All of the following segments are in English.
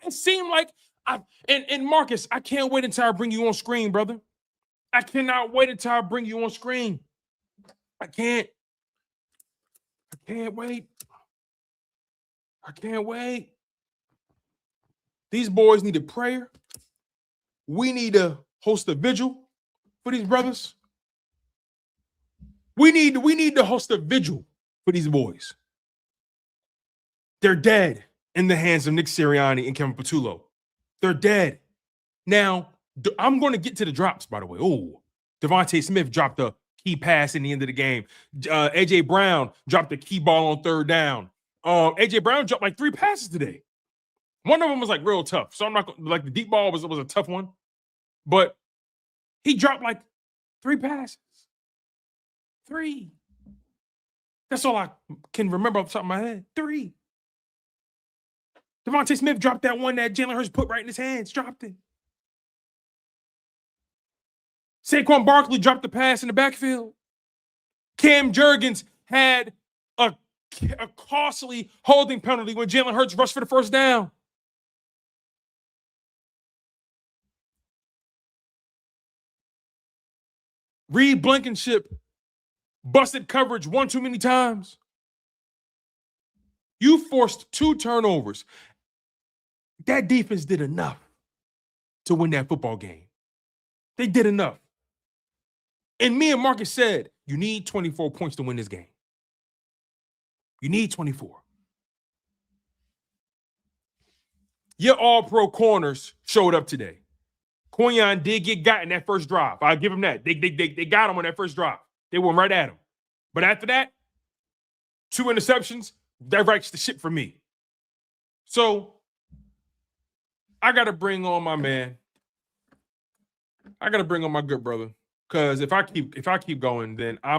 It seemed like and Marcus, I can't wait until I bring you on screen, brother. I cannot wait until I bring you on screen. I can't wait. I can't wait. These boys need a prayer. We need to host a vigil for these brothers. We need to host a vigil for these boys. They're dead in the hands of Nick Sirianni and Kevin Patullo. They're dead. Now, I'm going to get to the drops, by the way. Oh, Devontae Smith dropped a key pass in the end of the game. A.J. Brown dropped a key ball on third down. A.J. Brown dropped like 3 passes today. One of them was like real tough. So I'm not like the deep ball was a tough one. But he dropped like 3 passes. 3. That's all I can remember off the top of my head. 3. Devontae Smith dropped that one that Jalen Hurts put right in his hands. Dropped it. Saquon Barkley dropped the pass in the backfield. Cam Jurgens had a costly holding penalty when Jalen Hurts rushed for the first down. Reed Blankenship busted coverage one too many times. You forced 2 turnovers. That defense did enough to win that football game. They did enough. And me and Marcus said, you need 24 points to win this game. You need 24. Your all-pro corners showed up today. Quinyon did get got in that first drive. I'll give him that. They got him on that first drive. They went right at him. But after that, 2 interceptions, that writes the ship for me. So I got to bring on my man. I got to bring on my good brother. Because if I keep going, then I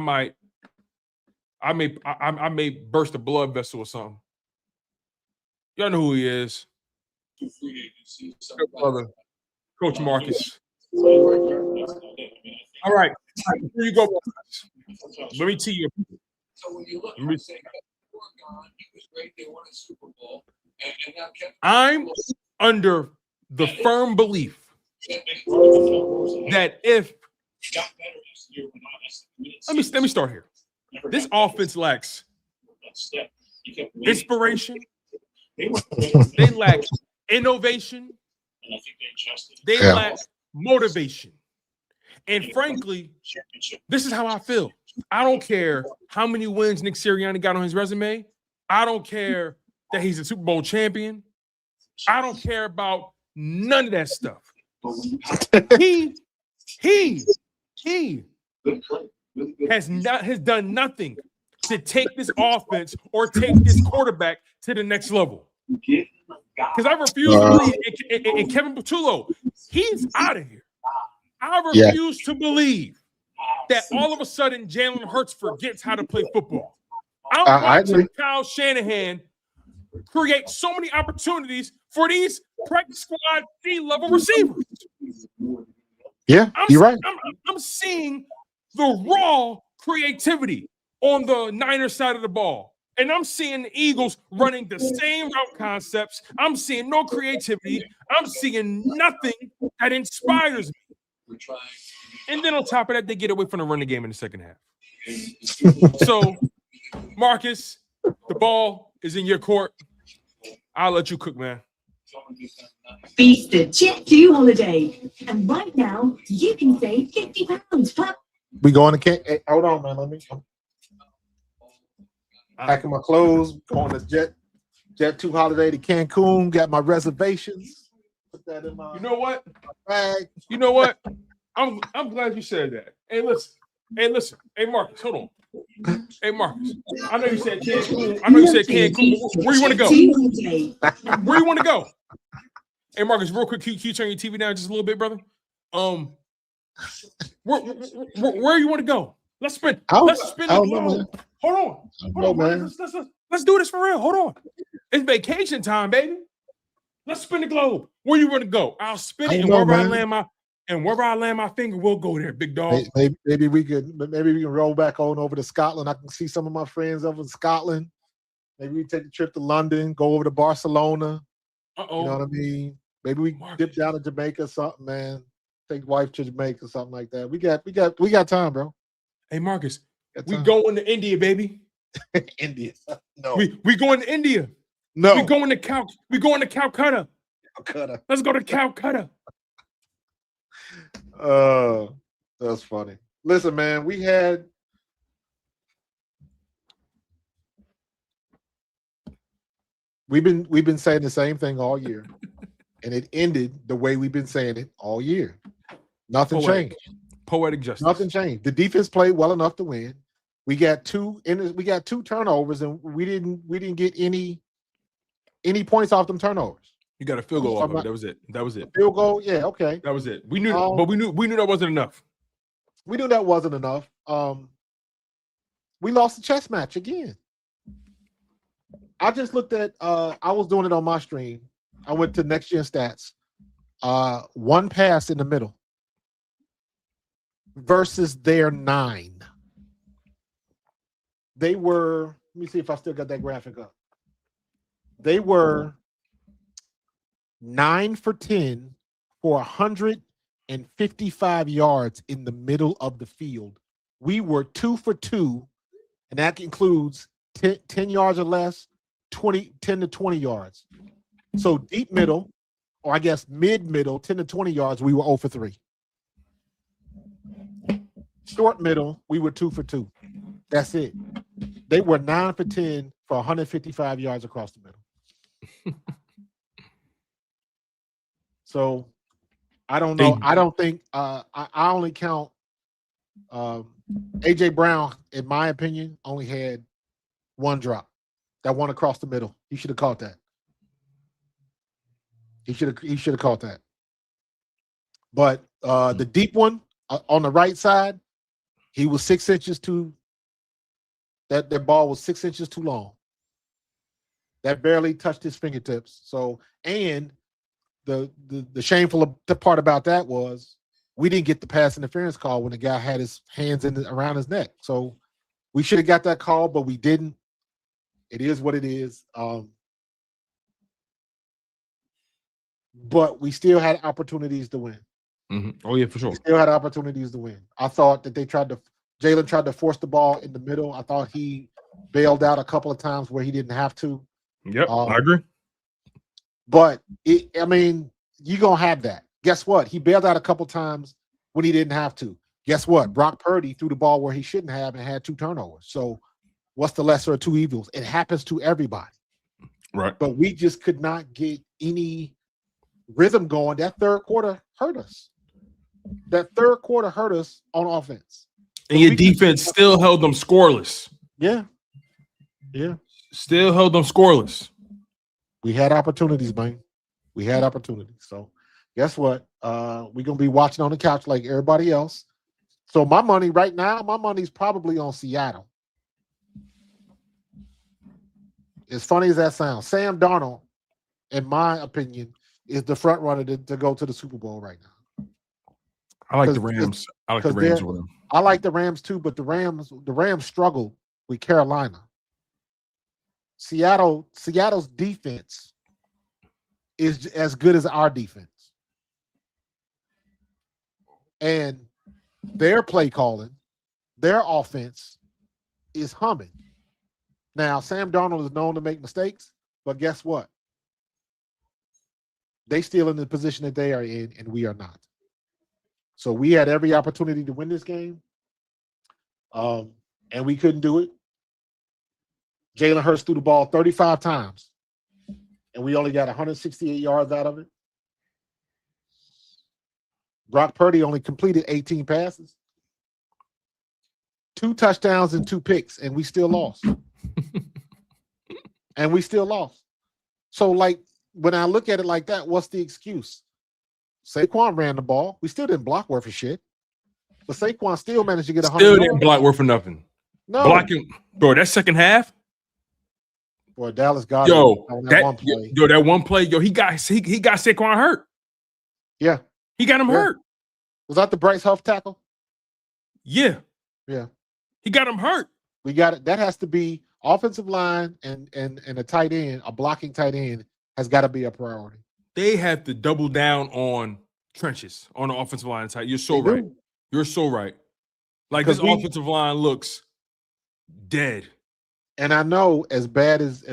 may burst a blood vessel or something. Y'all know who he is. Good brother, Coach Marcus. All right. Here you go. Let me tell you. So when you look, I'm under the firm belief that if let me start here. This offense lacks inspiration. They lack innovation. They lack motivation. And frankly, this is how I feel. I don't care how many wins Nick Sirianni got on his resume. I don't care that he's a Super Bowl champion. I don't care about none of that stuff. He has done nothing to take this offense or take this quarterback to the next level. Because I refuse to believe in Kevin Patullo. He's out of here. I refuse to believe that all of a sudden Jalen Hurts forgets how to play football. I'm watching Kyle Shanahan create so many opportunities for these practice squad D-level receivers. Yeah, you're right. I'm seeing the raw creativity on the Niners side of the ball. And I'm seeing the Eagles running the same route concepts. I'm seeing no creativity. I'm seeing nothing that inspires me. And then on top of that, they get away from the running game in the second half. So, Marcus, the ball is in your court. I'll let you cook, man. Feast the Jet2 holiday. And right now, you can save £50 per. We going to hey, hold on, man. Let me packing my clothes, going to Jet2 holiday to Cancun, got my reservations. Put that in my bag. You know what? I'm glad you said that. Hey, listen. Hey, Marcus, hold on. Hey, Marcus. I know you said Cancun. Where you want to go? Where you want to go? Hey, Marcus, real quick, can you turn your TV down just a little bit, brother? Where you want to go? Let's spin the globe. Hold on. Let's do this for real. Hold on. It's vacation time, baby. Let's spin the globe. Where you want to go? I'll spin it, and wherever I land my finger, we'll go there, big dog. Maybe we can roll back on over to Scotland. I can see some of my friends over in Scotland. Maybe we take a trip to London, go over to Barcelona. Uh-oh. You know what I mean? Maybe we Marcus. dip down to Jamaica or something, man. Take wife to Jamaica or something like that. We got time, bro. Hey, Marcus, Got we time. going to India, baby. India. No. We going to India. No. We going to Calcutta. Calcutta. Let's go to Calcutta. That's funny. Listen, man, we've been saying the same thing all year, and it ended the way we've been saying it all year. Nothing changed. Poetic justice. Nothing changed. The defense played well enough to win. We got two turnovers, and we didn't get any points off them turnovers. You got a field goal off of it. That was it. Field goal, yeah, okay. That was it. We knew, but we knew that wasn't enough. We knew that wasn't enough. We lost the chess match again. I just looked at. I was doing it on my stream. I went to Next Gen Stats. One pass in the middle versus their 9. They were. Let me see if I still got that graphic up. They were 9 for 10 for 155 yards in the middle of the field. We were 2 for 2, and that includes 10 yards or less, 10 to 20 yards. So deep middle, or I guess mid-middle, 10 to 20 yards, we were 0 for 3. Short middle, we were 2 for 2. That's it. They were 9 for 10 for 155 yards across the middle. So I don't know. I don't think I only count AJ Brown, in my opinion, only had one drop. That one across the middle. He should have caught that. He should have caught that. But the deep one on the right side, he was 6 inches too. That ball was 6 inches too long. That barely touched his fingertips. So, and the shameful part about that was we didn't get the pass interference call when the guy had his hands around his neck. So we should have got that call, but we didn't. It is what it is. But we still had opportunities to win. Mm-hmm. Oh yeah, for sure. We still had opportunities to win. I thought that Jalen tried to force the ball in the middle. I thought he bailed out a couple of times where he didn't have to. Yep, I agree. But you're gonna have that. Guess what? He bailed out a couple times when he didn't have to. Guess what? Brock Purdy threw the ball where he shouldn't have and had 2 turnovers. So what's the lesser of 2 evils? It happens to everybody. Right. But we just could not get any rhythm going. That third quarter hurt us. That third quarter hurt us on offense. And your defense still held them scoreless. Yeah. Yeah. Still held them scoreless. We had opportunities, man. We had opportunities. So guess what? We're going to be watching on the couch like everybody else. So my money right now, my money's probably on Seattle. As funny as that sounds, Sam Darnold, in my opinion, is the front runner to go to the Super Bowl right now. I like the Rams. I like the Rams with them. I like the Rams too, but the Rams struggled with Carolina. Seattle's defense is as good as our defense. And their play calling, their offense is humming. Now, Sam Darnold is known to make mistakes, but guess what? They still in the position that they are in, and we are not. So we had every opportunity to win this game, and we couldn't do it. Jalen Hurts threw the ball 35 times, and we only got 168 yards out of it. Brock Purdy only completed 18 passes, 2 touchdowns and 2 picks, and we still lost. And we still lost. So, like, when I look at it like that, what's the excuse? Saquon ran the ball. We still didn't block worth of shit. But Saquon still managed to get 100 Still didn't block worth for nothing. No. Blocking, bro, that second half. Boy, Dallas got that one play. That one play, he got Saquon hurt. Yeah. He got him hurt. Was that the Bryce Huff tackle? Yeah. Yeah. He got him hurt. We got it. That has to be offensive line and a tight end, a blocking tight end, has got to be a priority. They have to double down on trenches on the offensive line side. You're so They right. do. You're so right. Like Because this offensive line looks dead. And I know as bad as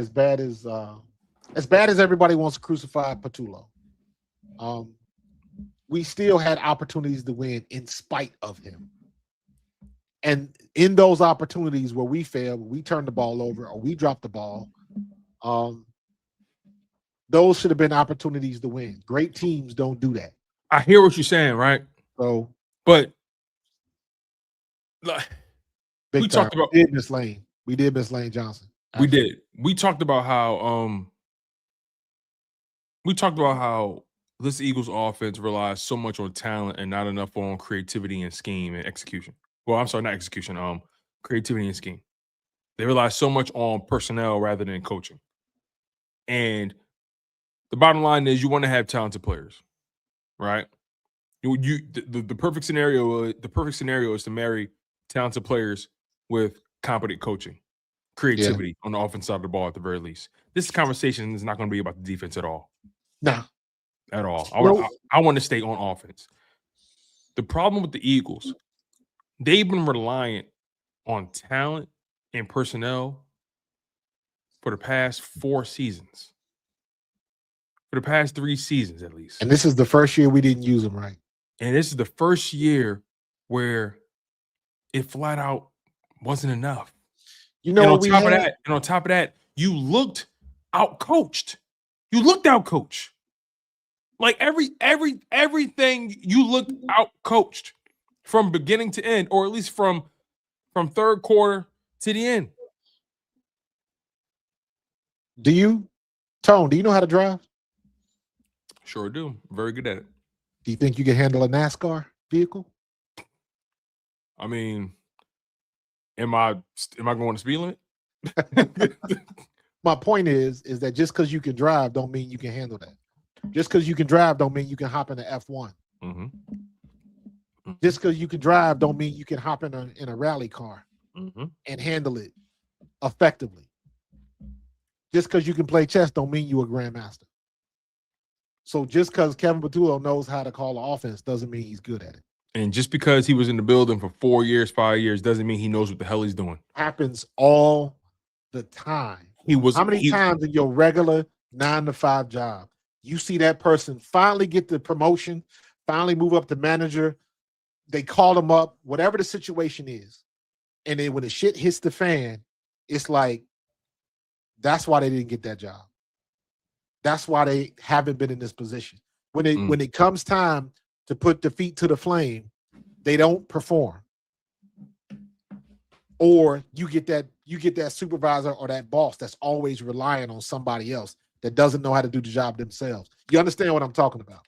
everybody wants to crucify Patullo, we still had opportunities to win in spite of him. And in those opportunities where we failed, we turned the ball over or we dropped the ball, those should have been opportunities to win. Great teams don't do that. I hear what you're saying, right? So, But like, big we time. talked about We did miss Lane. We did miss Lane Johnson. we did. We talked about how this Eagles offense relies so much on talent and not enough on creativity and scheme and execution. Well, I'm sorry, not execution. Creativity and scheme. They rely so much on personnel rather than coaching. And the bottom line is, you want to have talented players, right? The perfect scenario. The perfect scenario is to marry talented players with competent coaching, creativity on the offense side of the ball at the very least. This conversation is not going to be about the defense at all. No. At all. Nope. I want to stay on offense. The problem with the Eagles, they've been reliant on talent and personnel for the past 4 seasons. For the past 3 seasons, at least. And this is the first year we didn't use them right. And this is the first year where it flat out wasn't enough. You know, and what on top of that, you looked out-coached. You looked out-coached. Like everything you looked out-coached from beginning to end, or at least from third quarter to the end. Tone, do you know how to drive? Sure do. Very good at it. Do you think you can handle a NASCAR vehicle? I mean, am I going to speed limit? My point is that just because you can drive don't mean you can handle that. Just because you can drive don't mean you can hop in an F1. Mm-hmm. Just because you can drive don't mean you can hop in a rally car and handle it effectively. Just because you can play chess don't mean you're a grandmaster. So just because Kevin Patullo knows how to call an offense doesn't mean he's good at it. And just because he was in the building for 4 years, 5 years, doesn't mean he knows what the hell he's doing. Happens all the time. How many times in your regular 9-to-5 job you see that person finally get the promotion, finally move up to manager, they call them up, whatever the situation is, and then when the shit hits the fan, it's like, that's why they didn't get that job. That's why they haven't been in this position. When it comes time to put the feet to the flame, they don't perform. Or you get that supervisor or that boss that's always relying on somebody else that doesn't know how to do the job themselves. You understand what I'm talking about?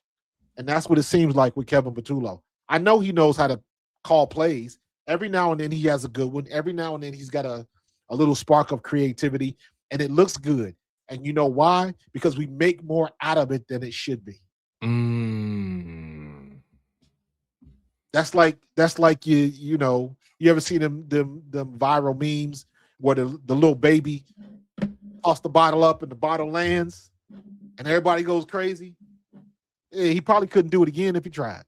And that's what it seems like with Kevin Patullo. I know he knows how to call plays. Every now and then he has a good one. Every now and then he's got a little spark of creativity, and it looks good. And you know why? Because we make more out of it than it should be. That's like you know, you ever see them viral memes where the little baby toss the bottle up and the bottle lands and everybody goes crazy? Yeah, he probably couldn't do it again if he tried.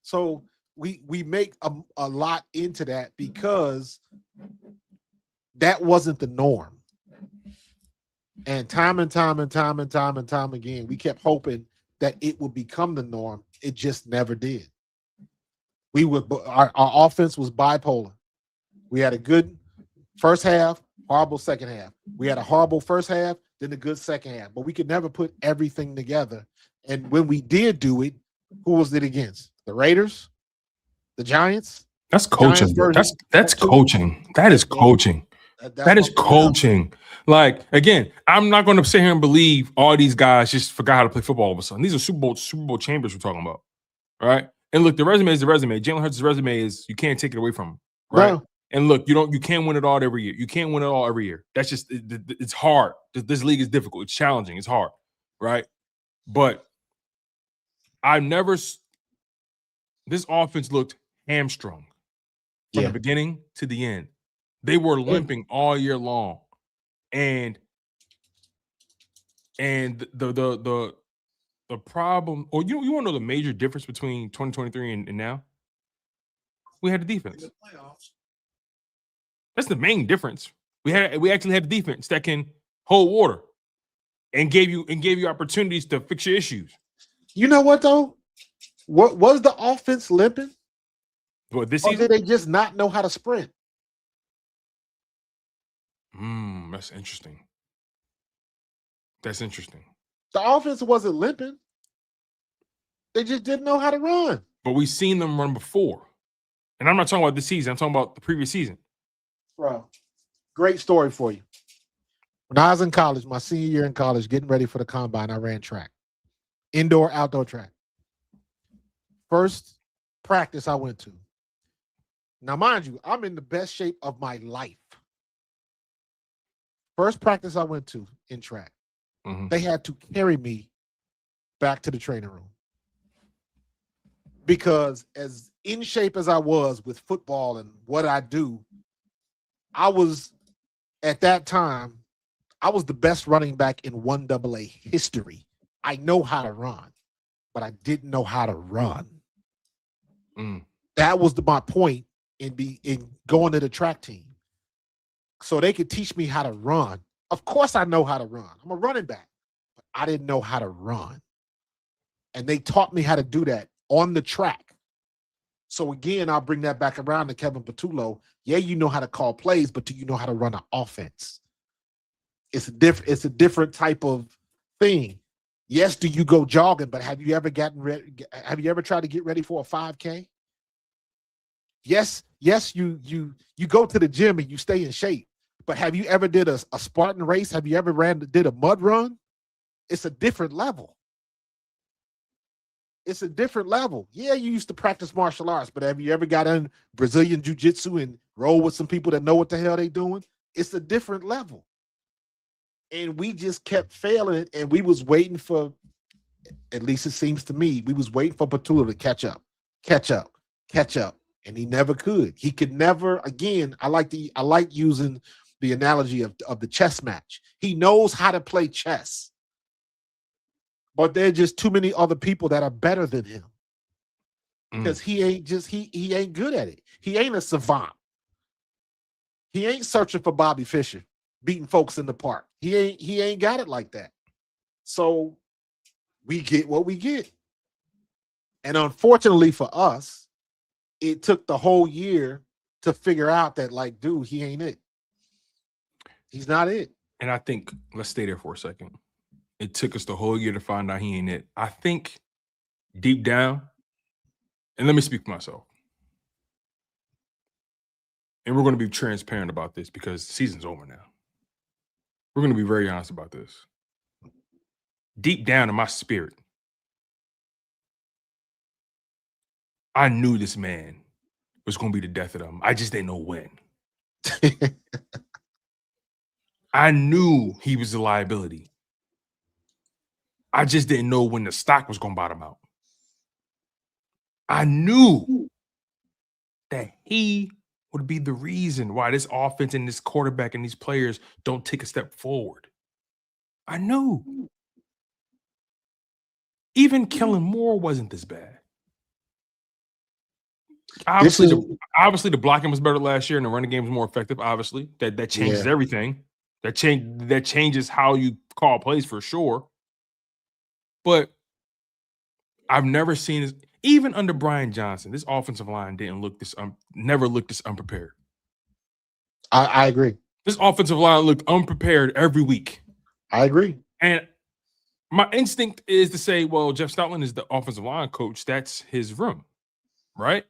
So we make a lot into that because that wasn't the norm. And time again, we kept hoping that it would become the norm. It just never did. Our offense was bipolar. We had a good first half, horrible second half. We had a horrible first half, then a good second half. But we could never put everything together. And when we did do it, who was it against? The Raiders? The Giants? That's coaching. That's coaching. That is coaching. That is coaching. Like, again, I'm not going to sit here and believe all these guys just forgot how to play football all of a sudden. These are Super Bowl champions we're talking about, right? And look, the resume is the resume. Jalen Hurts' resume is, you can't take it away from him, right? No. And look, you can't win it all every year. You can't win it all every year. That's just, it's hard. This league is difficult. It's challenging. It's hard, right? But this offense looked hamstrung from the beginning to the end. They were limping all year long. And And the problem, or you want to know the major difference between 2023 and now? We had the defense. That's the main difference. We actually had the defense that can hold water and gave you opportunities to fix your issues. You know what though? What was the offense limping? But this Or season, did they just not know how to sprint? that's interesting. That's interesting. The offense wasn't limping. They just didn't know how to run. But we've seen them run before. And I'm not talking about this season. I'm talking about the previous season. Bro, great story for you. When I was in college, my senior year in college, getting ready for the combine, I ran track. Indoor, outdoor track. First practice I went to. Now, mind you, I'm in the best shape of my life. First practice I went to in track, they had to carry me back to the training room. Because as in shape as I was with football and what I do, I was, at that time, I was the best running back in 1AA history. I know how to run, but I didn't know how to run. That was my point in going to the track team. So they could teach me how to run. Of course I know how to run. I'm a running back. But I didn't know how to run. And they taught me how to do that on the track. So again, I'll bring that back around to Kevin Patullo. Yeah, you know how to call plays, but do you know how to run an offense? It's a different type of thing. Yes, do you go jogging, but have you ever gotten ready? Have you ever tried to get ready for a 5K? Yes, you go to the gym and you stay in shape. But have you ever did a Spartan race? Have you ever did a mud run? It's a different level. It's a different level. Yeah, you used to practice martial arts, but have you ever got in Brazilian jiu-jitsu and roll with some people that know what the hell they doing? It's a different level. And we just kept failing it, and we was waiting for, at least it seems to me, we was waiting for Patullo to catch up. And he never could. He could never, again, I like using the analogy of the chess match. He knows how to play chess. But there are just too many other people that are better than him. Because he ain't good at it. He ain't a savant. He ain't searching for Bobby Fischer, beating folks in the park. He ain't got it like that. So we get what we get. And unfortunately for us, it took the whole year to figure out that, like, dude, he ain't it. He's not it. And I think, let's stay there for a second. It took us the whole year to find out he ain't it. I think deep down, and let me speak for myself, and we're going to be transparent about this because the season's over now. We're going to be very honest about this. Deep down in my spirit, I knew this man was going to be the death of them. I just didn't know when. I knew he was a liability. I just didn't know when the stock was going to bottom out. I knew that he would be the reason why this offense and this quarterback and these players don't take a step forward. I knew. Even Kellen Moore wasn't this bad. Obviously, the blocking was better last year and the running game was more effective. Obviously, that changes everything. That changes how you call plays for sure. But I've never seen this. Even under Brian Johnson, this offensive line never looked this unprepared. I agree. This offensive line looked unprepared every week. I agree. And my instinct is to say, well, Jeff Stoutland is the offensive line coach. That's his room, right?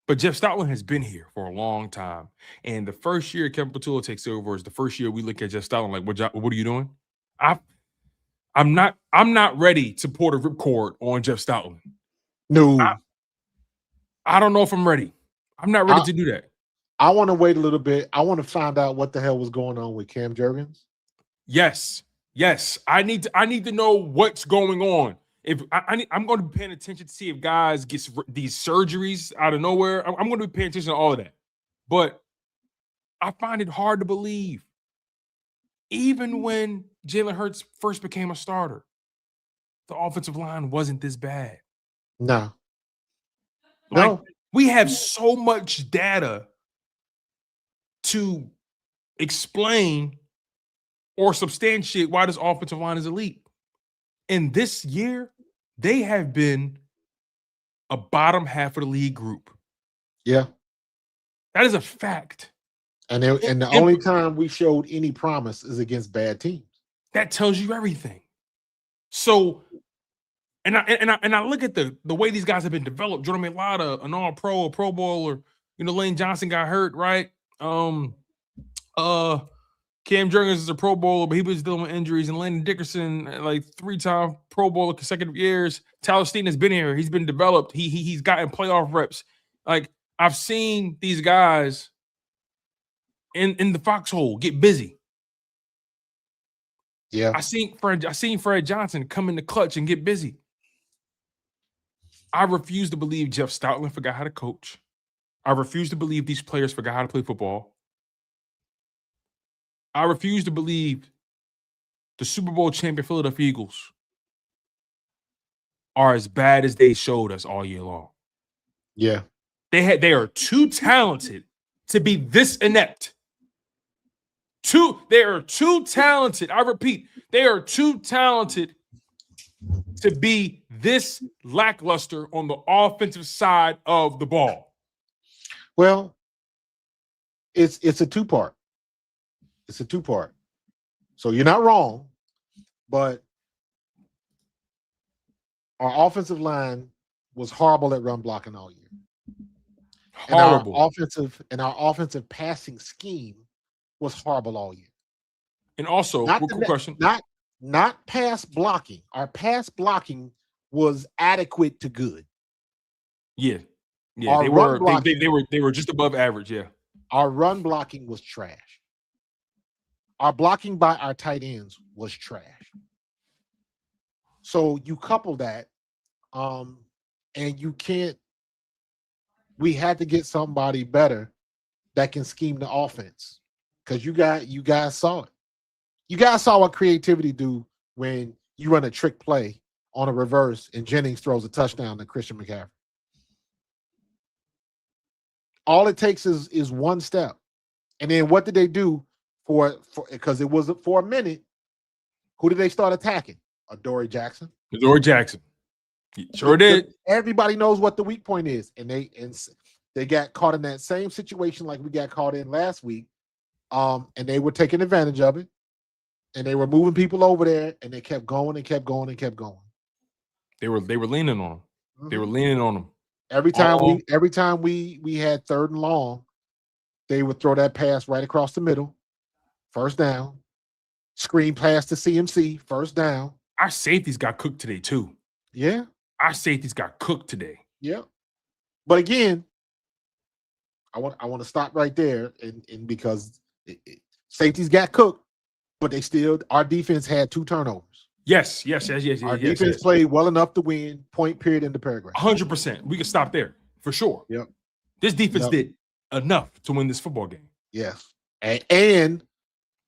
But Jeff Stoutland has been here for a long time. And the first year Kevin Patullo takes over is the first year we look at Jeff Stoutland like, what are you doing? I'm not ready to pour the ripcord on Jeff Stoutland. No. I don't know if I'm ready. I'm not ready to do that. I want to wait a little bit. I want to find out what the hell was going on with Cam Jurgens. Yes. I need to know what's going on. If I'm going to be paying attention to see if guys get these surgeries out of nowhere. I'm going to be paying attention to all of that. But I find it hard to believe even when Jalen Hurts first became a starter, the offensive line wasn't this bad. No. Like, No. we have so much data to explain or substantiate why this offensive line is elite. And this year, they have been a bottom half of the league group. Yeah. That is a fact. And the only time we showed any promise is against bad teams. That tells you everything. So, and I look at the way these guys have been developed. Jordan Mailata, an All-Pro, a Pro Bowler. Lane Johnson got hurt, right? Cam Jurgens is a Pro Bowler, but he was dealing with injuries. And Landon Dickerson, like 3-time Pro Bowler consecutive years. Tyler Steen has been here. He's been developed. He's gotten playoff reps. Like, I've seen these guys in the foxhole get busy. Yeah. I seen Fred Johnson come in the clutch and get busy. I refuse to believe Jeff Stoutland forgot how to coach. I refuse to believe these players forgot how to play football. I refuse to believe the Super Bowl champion Philadelphia Eagles are as bad as they showed us all year long. Yeah. They are too talented to be this inept. They are too talented. I repeat, they are too talented to be this lackluster on the offensive side of the ball. Well, it's a two-part. It's a two-part. So you're not wrong, but our offensive line was horrible at run blocking all year. Horrible. And our offensive passing scheme was horrible all year. And also, quick question. Not pass blocking. Our pass blocking was adequate to good. Yeah. Our They were just above average, yeah. Our run blocking was trash. Our blocking by our tight ends was trash. So you couple that, and you can't. We had to get somebody better that can scheme the offense, because you guys saw it. You guys saw what creativity do when you run a trick play on a reverse and Jennings throws a touchdown to Christian McCaffrey. All it takes is one step. And then what did they do because it was for a minute? Who did they start attacking? Adoree Jackson. Adoree Jackson. Sure did. Everybody knows what the weak point is. And they got caught in that same situation like we got caught in last week. And they were taking advantage of it. And they were moving people over there, and they kept going and kept going and kept going. They were leaning on them. Mm-hmm. They were leaning on them. Every time we had third and long, they would throw that pass right across the middle, first down. Screen pass to CMC, first down. Our safeties got cooked today too. Yeah, our safeties got cooked today. Yeah, but again, I want to stop right there, and because safeties got cooked. But our defense had 2 turnovers. Yes. Our defense played well enough to win, point period in the paragraph. 100%. We can stop there for sure. Yep. This defense did enough to win this football game. Yes. And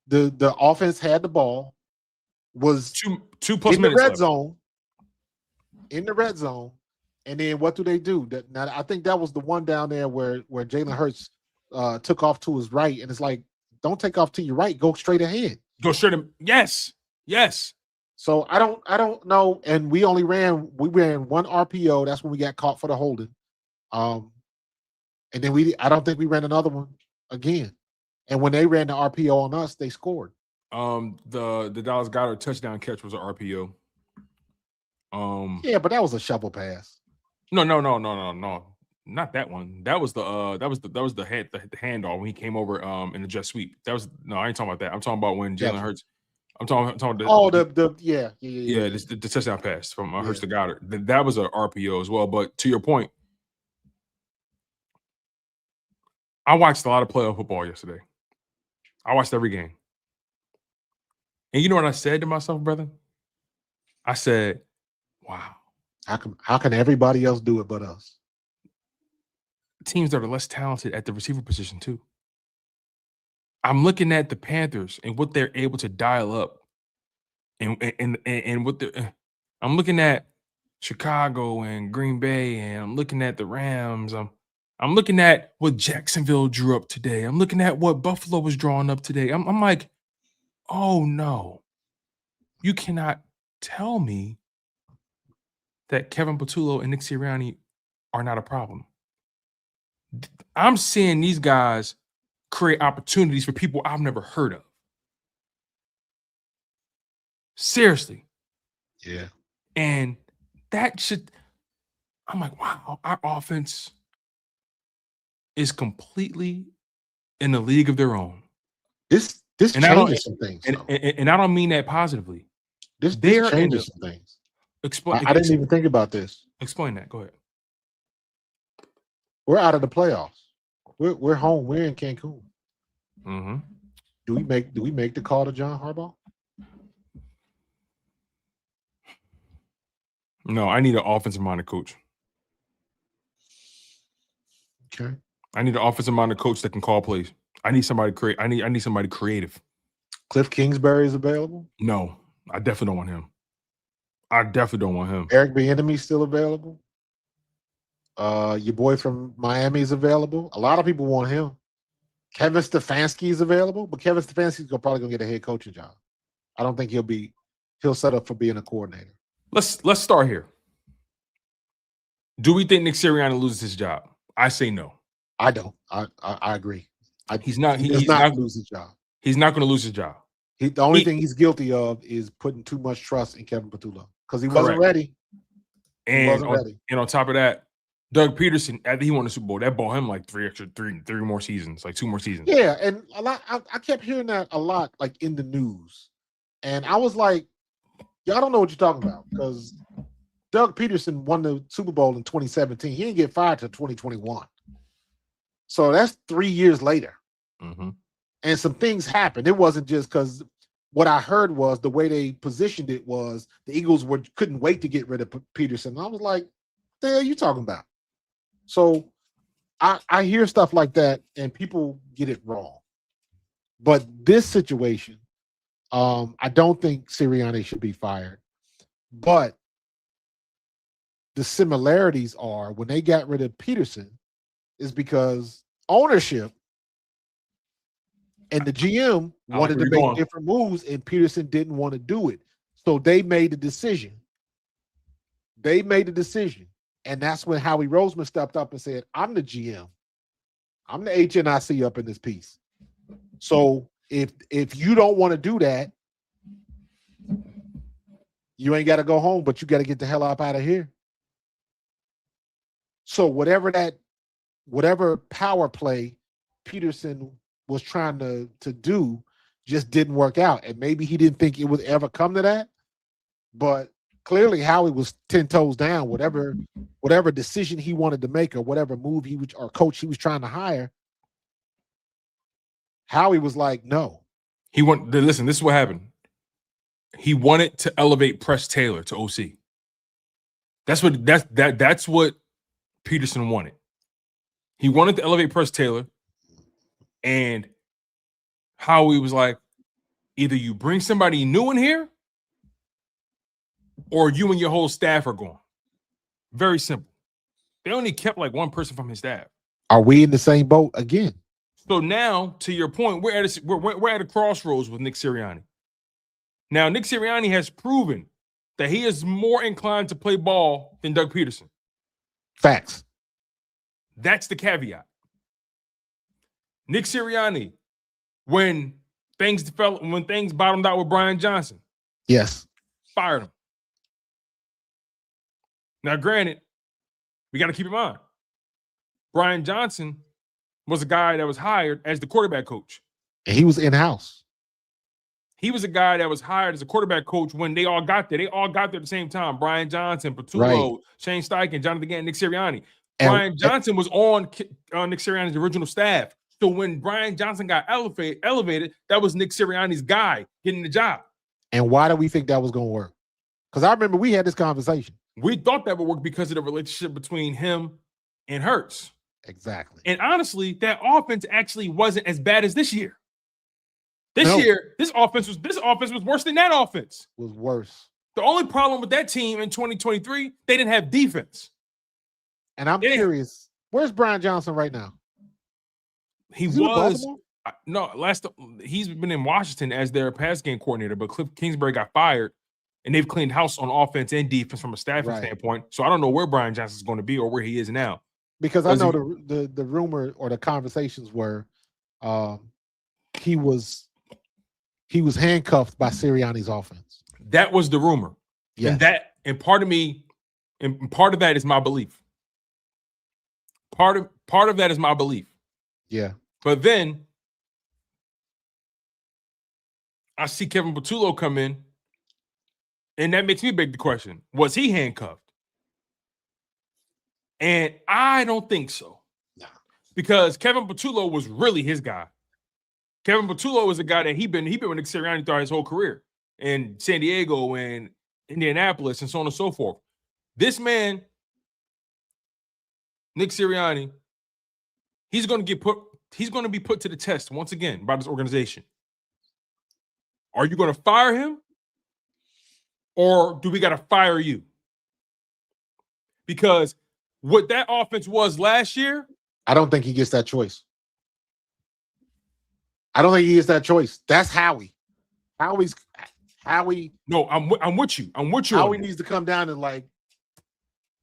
the offense had the ball, was two plus in minutes the red left. zone. In the red zone. And then what do they do? Now I think that was the one down there where Jalen Hurts took off to his right, and it's like, don't take off to your right, go straight ahead. Go straight. Yes. So I don't know. And we ran one RPO. That's when we got caught for the holding. And then I don't think we ran another one again. And when they ran the RPO on us, they scored. The Dallas Goedert touchdown catch was an RPO. Yeah, but that was a shovel pass. No. Not that one. That was the handoff when he came over in the jet sweep. I ain't talking about that. I'm talking about when Jalen Hurts. I'm talking the touchdown pass from Hurts to Goddard. That was an RPO as well. But to your point, I watched a lot of playoff football yesterday. I watched every game. And you know what I said to myself, brother? I said, wow. How can everybody else do it but us? Teams that are less talented at the receiver position too. I'm looking at the Panthers and what they're able to dial up, and what the I'm looking at Chicago and Green Bay, and I'm looking at the Rams. I'm looking at what Jacksonville drew up today. I'm looking at what Buffalo was drawing up today. I'm like, oh no, you cannot tell me that Kevin Patullo and Nick Sirianni are not a problem. I'm seeing these guys create opportunities for people I've never heard of. Seriously. Yeah. And that should, I'm like, wow, our offense is completely in a league of their own. This And I don't- changes some things. And, though. and I don't mean that positively. This they're in changes the- some things. Explain. I didn't even think about this. Explain that. Go ahead. We're out of the playoffs. We're home. We're in Cancun. Mm-hmm. Do we make the call to John Harbaugh? No, I need an offensive-minded coach. Okay. I need an offensive-minded coach that can call plays. I need somebody create. I need somebody creative. Cliff Kingsbury is available. No, I definitely don't want him. I definitely don't want him. Eric Bieniemy still available. Your boy from Miami is available. A lot of people want him. Kevin Stefanski is available, but Kevin Stefanski's probably gonna get a head coaching job. I don't think he'll set up for being a coordinator. Let's start here. Do we think Nick Sirianni loses his job? I say no. I don't. I agree. He's not. He does He's not not. lose his job. He's not going to lose his job. The only He- thing he's guilty of is putting too much trust in Kevin Patullo because he wasn't Correct. ready. He And wasn't on, ready. and on top of that, Doug Peterson, after he won the Super Bowl, that bought him like three more seasons, like 2 more seasons. Yeah, and a lot. I kept hearing that a lot, like in the news, and I was like, "Y'all don't know what you're talking about," because Doug Peterson won the Super Bowl in 2017. He didn't get fired till 2021, so that's 3 years later. Mm-hmm. And some things happened. It wasn't just because what I heard was the way they positioned it was the Eagles couldn't wait to get rid of Peterson. And I was like, "What the hell are you talking about?" So I hear stuff like that and people get it wrong. But this situation, I don't think Sirianni should be fired. But the similarities are when they got rid of Peterson is because ownership and the GM I like wanted where to you're make going. different moves and Peterson didn't want to do it. So they made the decision. And that's when Howie Roseman stepped up and said, "I'm the GM. I'm the HNIC up in this piece. So if you don't want to do that, you ain't got to go home, but you got to get the hell up out of here." So whatever power play Peterson was trying to do just didn't work out. And maybe he didn't think it would ever come to that. But clearly Howie was 10 toes down. Whatever decision he wanted to make or whatever move or coach he was trying to hire, Howie was like, no. Listen, this is what happened. He wanted to elevate Press Taylor to OC. That's what Peterson wanted. He wanted to elevate Press Taylor, and Howie was like, either you bring somebody new in here, or you and your whole staff are gone. Very simple. They only kept like one person from his staff. Are we in the same boat again? So now, to your point, we're at a crossroads with Nick Sirianni. Now, Nick Sirianni has proven that he is more inclined to play ball than Doug Peterson. Facts. That's the caveat. Nick Sirianni, when things bottomed out with Brian Johnson, Yes. fired him. Now, granted, we got to keep in mind, Brian Johnson was a guy that was hired as the quarterback coach. And he was in-house. He was a guy that was hired as a quarterback coach when they all got there. They all got there at the same time. Brian Johnson, Patullo, Shane Steichen, Jonathan Gantt, Nick Sirianni. Brian Johnson was on Nick Sirianni's original staff. So when Brian Johnson got elevated, that was Nick Sirianni's guy getting the job. And why do we think that was going to work? Because I remember we had this conversation. We thought that would work because of the relationship between him and Hurts. Exactly. And honestly, that offense actually wasn't as bad as this year. This No. year, this offense was worse than that offense. Was worse. The only problem with that team in 2023, they didn't have defense. And I'm Yeah. curious, where's Brian Johnson right now? He Is he with was Baltimore? he's been in Washington as their pass game coordinator, but Cliff Kingsbury got fired, and they've cleaned house on offense and defense from a staffing Right. standpoint. So I don't know where Brian Johnson's going to be or where he is now. Because I Was know he- the rumor or the conversations were he was handcuffed by Sirianni's offense. That was the rumor. Yes. And part of that is my belief. Part of that is my belief. Yeah. But then I see Kevin Patullo come in, and that makes me beg the question: was he handcuffed? And I don't think so. No. Because Kevin Patullo was really his guy. Kevin Patullo is a guy that he been with Nick Sirianni throughout his whole career in San Diego and Indianapolis and so on and so forth. This man, Nick Sirianni, he's going to be put to the test once again by this organization. Are you going to fire him, or do we got to fire you? Because what that offense was last year, I don't think he gets that choice. I don't think he gets that choice. That's Howie. Howie. no, I'm with you. I'm with you. Howie on that. needs to come down and like,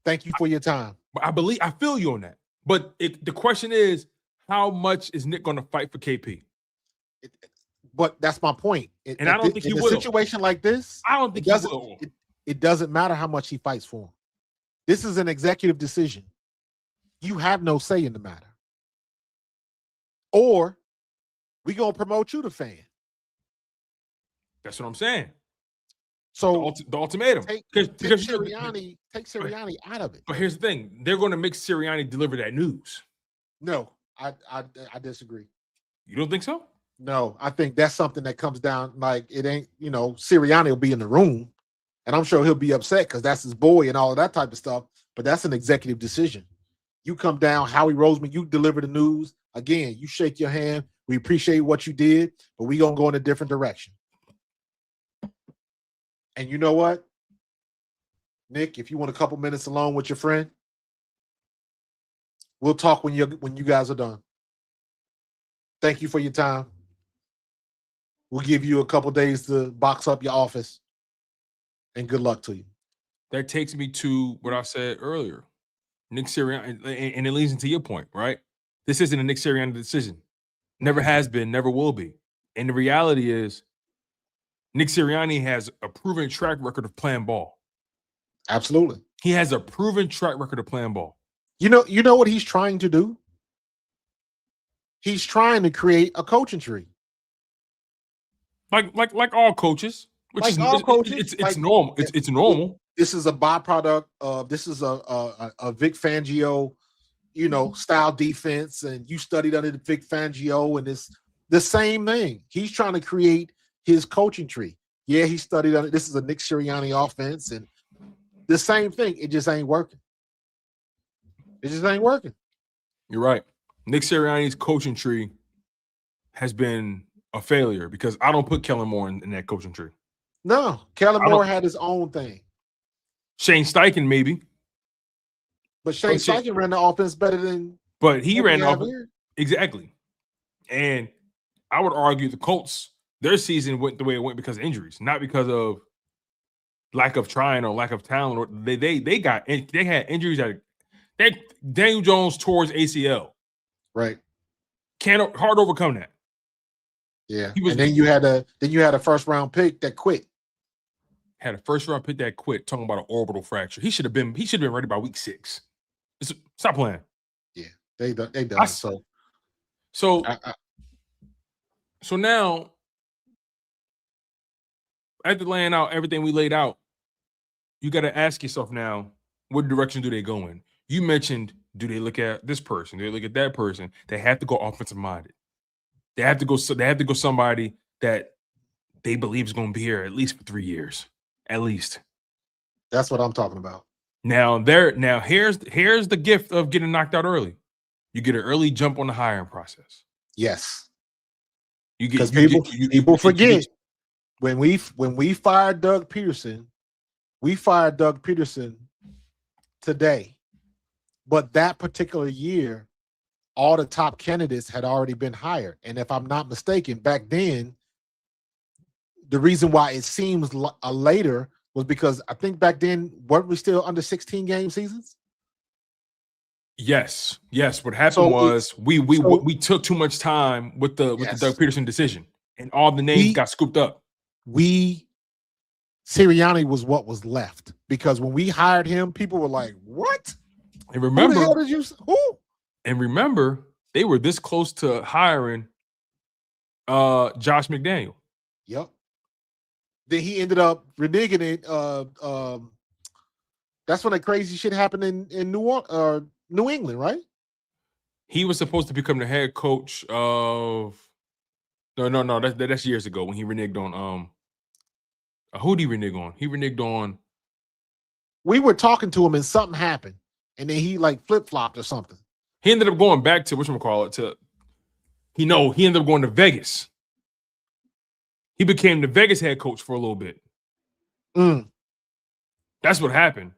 thank you for your time. But I feel you on that. But the question is, how much is Nick going to fight for KP? But that's my point. And I don't think he in a will. situation like this, I don't think it he doesn't. will. It doesn't matter how much he fights for him. This is an executive decision. You have no say in the matter. Or we gonna promote you to fan. That's what I'm saying. So The ultimatum. take Because Sirianni out of it. But here's the thing: they're going to make Sirianni deliver that news. No, I disagree. You don't think so? No, I think that's something that comes down like it ain't, Sirianni will be in the room and I'm sure he'll be upset because that's his boy and all of that type of stuff. But that's an executive decision. You come down, Howie Roseman, you deliver the news. Again, you shake your hand. We appreciate what you did, but we're going to go in a different direction. And you know what? Nick, if you want a couple minutes alone with your friend, we'll talk when you guys are done. Thank you for your time. We'll give you a couple days to box up your office, and good luck to you. That takes me to what I said earlier. Nick Sirianni, and it leads into your point, right? This isn't a Nick Sirianni decision. Never has been, never will be. And the reality is, Nick Sirianni has a proven track record of playing ball. Absolutely. He has a proven track record of playing ball. You know what he's trying to do? He's trying to create a coaching tree. Like all coaches, which Like is all coaches, it's like- normal. It's normal. This is a byproduct of this is a Vic Fangio, style defense, and you studied under the Vic Fangio, and it's the same thing. He's trying to create his coaching tree. Yeah, he studied under this is a Nick Sirianni offense, and the same thing. It just ain't working. It just ain't working. You're right. Nick Sirianni's coaching tree has been a failure because I don't put Kellen Moore in that coaching tree. No, Kellen I don't- Moore had his own thing, Shane Steichen maybe, but Shane Shane- Steichen ran the offense better than but he what we ran have off here. exactly. And I would argue the Colts, their season went the way it went because of injuries, not because of lack of trying or lack of talent. Or they had injuries that Daniel Jones tore his ACL. Right. Hard to overcome that. Yeah. He was- And then you had a first round pick that quit. Had a first round pick that quit, talking about an orbital fracture. He should have been ready by week 6. Stop playing. They done I- so. So I- so now, after laying out everything we laid out, you got to ask yourself now, what direction do they go in? You mentioned, do they look at this person? Do they look at that person? They have to go offensive minded. They have to go somebody that they believe is going to be here at least for 3 years, at least. That's what I'm talking about. Now here's the gift of getting knocked out early. You get an early jump on the hiring process. Yes. You get Because you people get, you, people you forget get- when we fired Doug Peterson, we fired Doug Peterson today. But that particular year, all the top candidates had already been hired. And if I'm not mistaken, back then, the reason why it seems later was because I think back then, weren't we still under 16 game seasons? yes. What happened So was we so- took too much time with the Yes. Doug Peterson decision, and all the names got scooped up. Sirianni was what was left, because when we hired him, people were like, "What? And Who the hell remember, did you? Who?" they were this close to hiring Josh McDaniel. Yep. Then he ended up reneging it. That's when the crazy shit happened in New England, right? He was supposed to become the head coach of no, that's years ago when he reneged on who did he renege on? He reneged on We were talking to him and something happened, and then he like flip-flopped or something. he ended up going back to he ended up going to Vegas. He became the Vegas head coach for a little bit. That's what happened.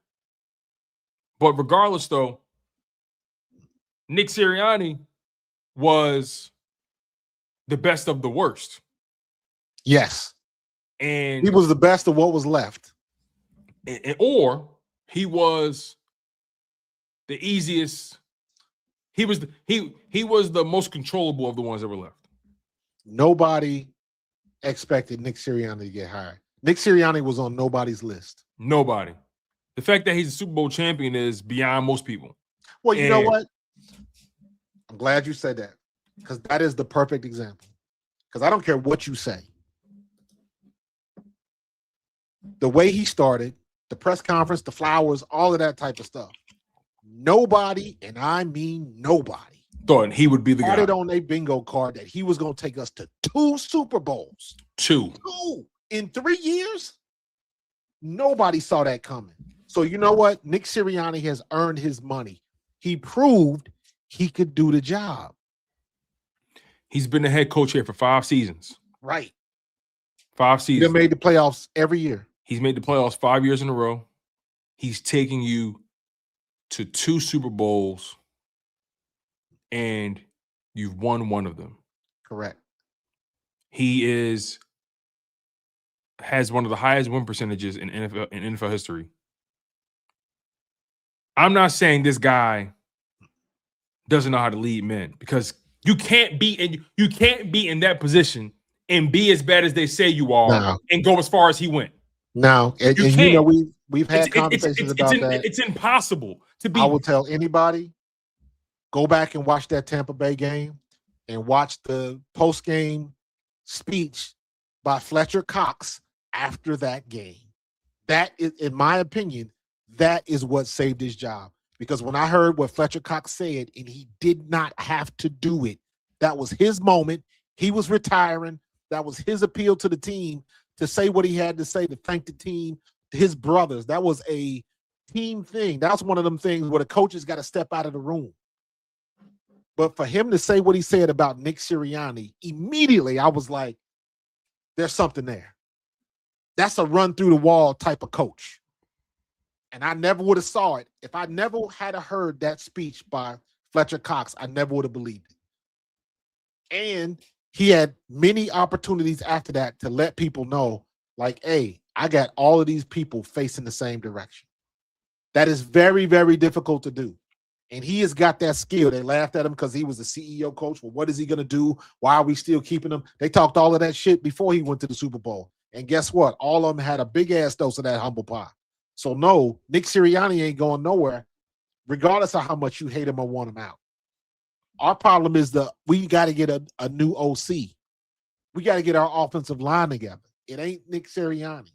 But regardless, though, Nick Sirianni was the best of the worst. Yes. And He was the best of what was left. or he was the easiest. He was the most controllable of the ones that were left. Nobody expected Nick Sirianni to get hired. Nick Sirianni was on nobody's list. Nobody. The fact that he's a Super Bowl champion is beyond most people. Well, you know And- what? I'm glad you said that, because that is the perfect example. Because I don't care what you say. The way he started, the press conference, the flowers, all of that type of stuff. Nobody, and I mean nobody, Thought he would be the had guy. it on a bingo card that he was going to take us to 2 Super Bowls. 2. 2 in 3 years. Nobody saw that coming. So you know what? Nick Sirianni has earned his money. He proved he could do the job. He's been the head coach here for 5 seasons. Right. 5 He seasons. made the playoffs every year. He's made the playoffs 5 years in a row. He's taking you to 2 Super Bowls, and you've won one of them. Correct. He has one of the highest win percentages in NFL history. I'm not saying this guy doesn't know how to lead men, because you can't be in that position and be as bad as they say you are No. and go as far as he went. Now, and You you know, can't. we've had conversations about that. It's impossible to be. I will tell anybody, go back and watch that Tampa Bay game and watch the post-game speech by Fletcher Cox after that game. That is, in my opinion, that is what saved his job. Because when I heard what Fletcher Cox said, and he did not have to do it, that was his moment. He was retiring. That was his appeal to the team to say what he had to say, to thank the team, his brothers. That was a team thing. That's one of them things where the coaches got to step out of the room. But for him to say what he said about Nick Sirianni, immediately I was like, there's something there. That's a run through the wall type of coach. And I never would have saw it. If I never had heard that speech by Fletcher Cox, I never would have believed it. And he had many opportunities after that to let people know, like, hey, I got all of these people facing the same direction. That is very, very difficult to do. And he has got that skill. They laughed at him because he was the CEO coach. Well, what is he going to do? Why are we still keeping him? They talked all of that shit before he went to the Super Bowl. And guess what? All of them had a big-ass dose of that humble pie. So, no, Nick Sirianni ain't going nowhere, regardless of how much you hate him or want him out. Our problem is we got to get a new OC. We got to get our offensive line together. It ain't Nick Sirianni.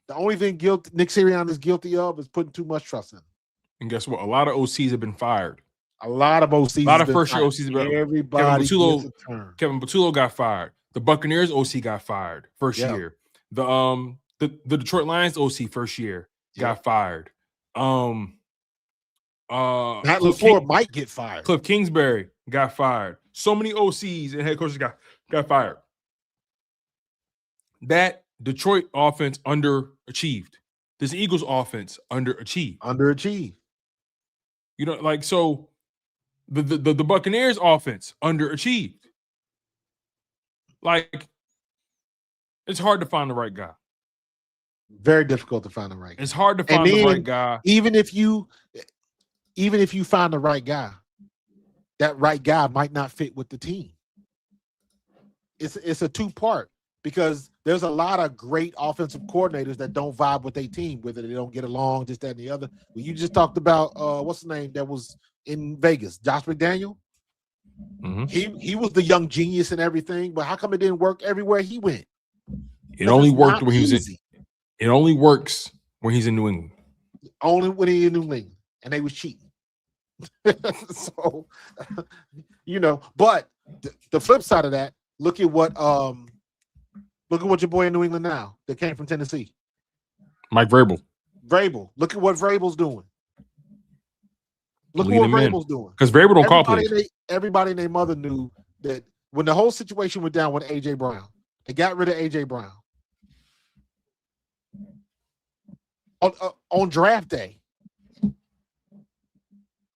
The only thing Nick Sirianni is guilty of is putting too much trust in him. And guess what? A lot of OCs have been fired. A lot of OCs. A lot of first-year OCs have been. Everybody gets a turn. Kevin Patullo got fired. The Buccaneers OC got fired first Yeah. year. The Detroit Lions OC first year got fired. Matt Cliff LaFleur might get fired. Cliff Kingsbury got fired. So many OCs and head coaches got fired. that Detroit offense underachieved. This Eagles offense underachieved. Underachieved. You know, like so the Buccaneers offense underachieved. Like it's hard to find the right guy. Very difficult to find the right guy. It's hard to find the right guy. Even if you find the right guy, that right guy might not fit with the team. It's a two-part because there's a lot of great offensive coordinators that don't vibe with their team, whether they don't get along, this, that, and the other. Well, you just talked about what's the name that was in Vegas, Josh McDaniel. Mm-hmm. He was the young genius and everything, but how come it didn't work everywhere he went? It only worked when he was in. It only works when he's in New England. Only when he's in New England, and they was cheating. So, but the flip side of that, look at what your boy in New England now that came from Tennessee, Mike Vrabel. Look at what Vrabel's doing. Look at what Vrabel's doing. Because Vrabel don't call plays. Everybody and their mother knew that when the whole situation went down with AJ Brown, they got rid of AJ Brown on draft day.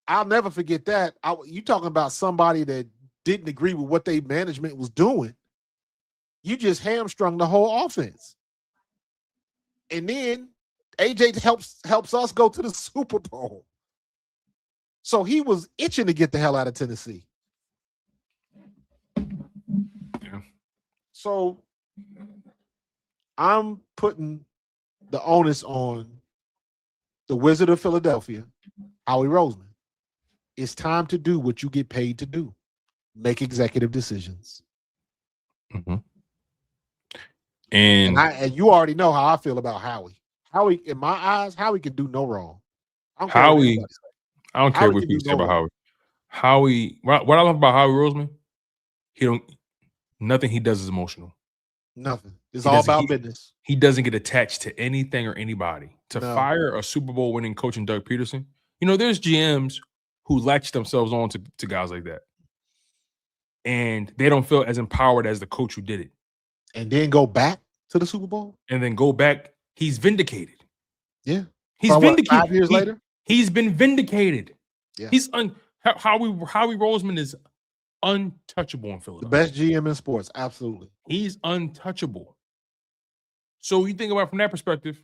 I'll never forget that. You talking about somebody that didn't agree with what their management was doing. You just hamstrung the whole offense. And then AJ helps us go to the Super Bowl. So he was itching to get the hell out of Tennessee. Yeah. So I'm putting the onus on the Wizard of Philadelphia, Howie Roseman. It's time to do what you get paid to do. Make executive decisions. Mm-hmm. And you already know how I feel about Howie. Howie, in my eyes, Howie can do no wrong. I don't care what people say about Howie. Howie, what I love about Howie Roseman, nothing he does is emotional. Nothing. It's all about business. He doesn't get attached to anything or anybody. To fire a Super Bowl winning coach in Doug Peterson, there's GMs who latch themselves on to guys like that. And they don't feel as empowered as the coach who did it. And then go back to the Super Bowl? And then go back. He's vindicated. Yeah. He's vindicated. 5 years later? He's been vindicated. Yeah. Howie Roseman is untouchable in Philadelphia. The best GM in sports, absolutely. He's untouchable. So you think about it from that perspective.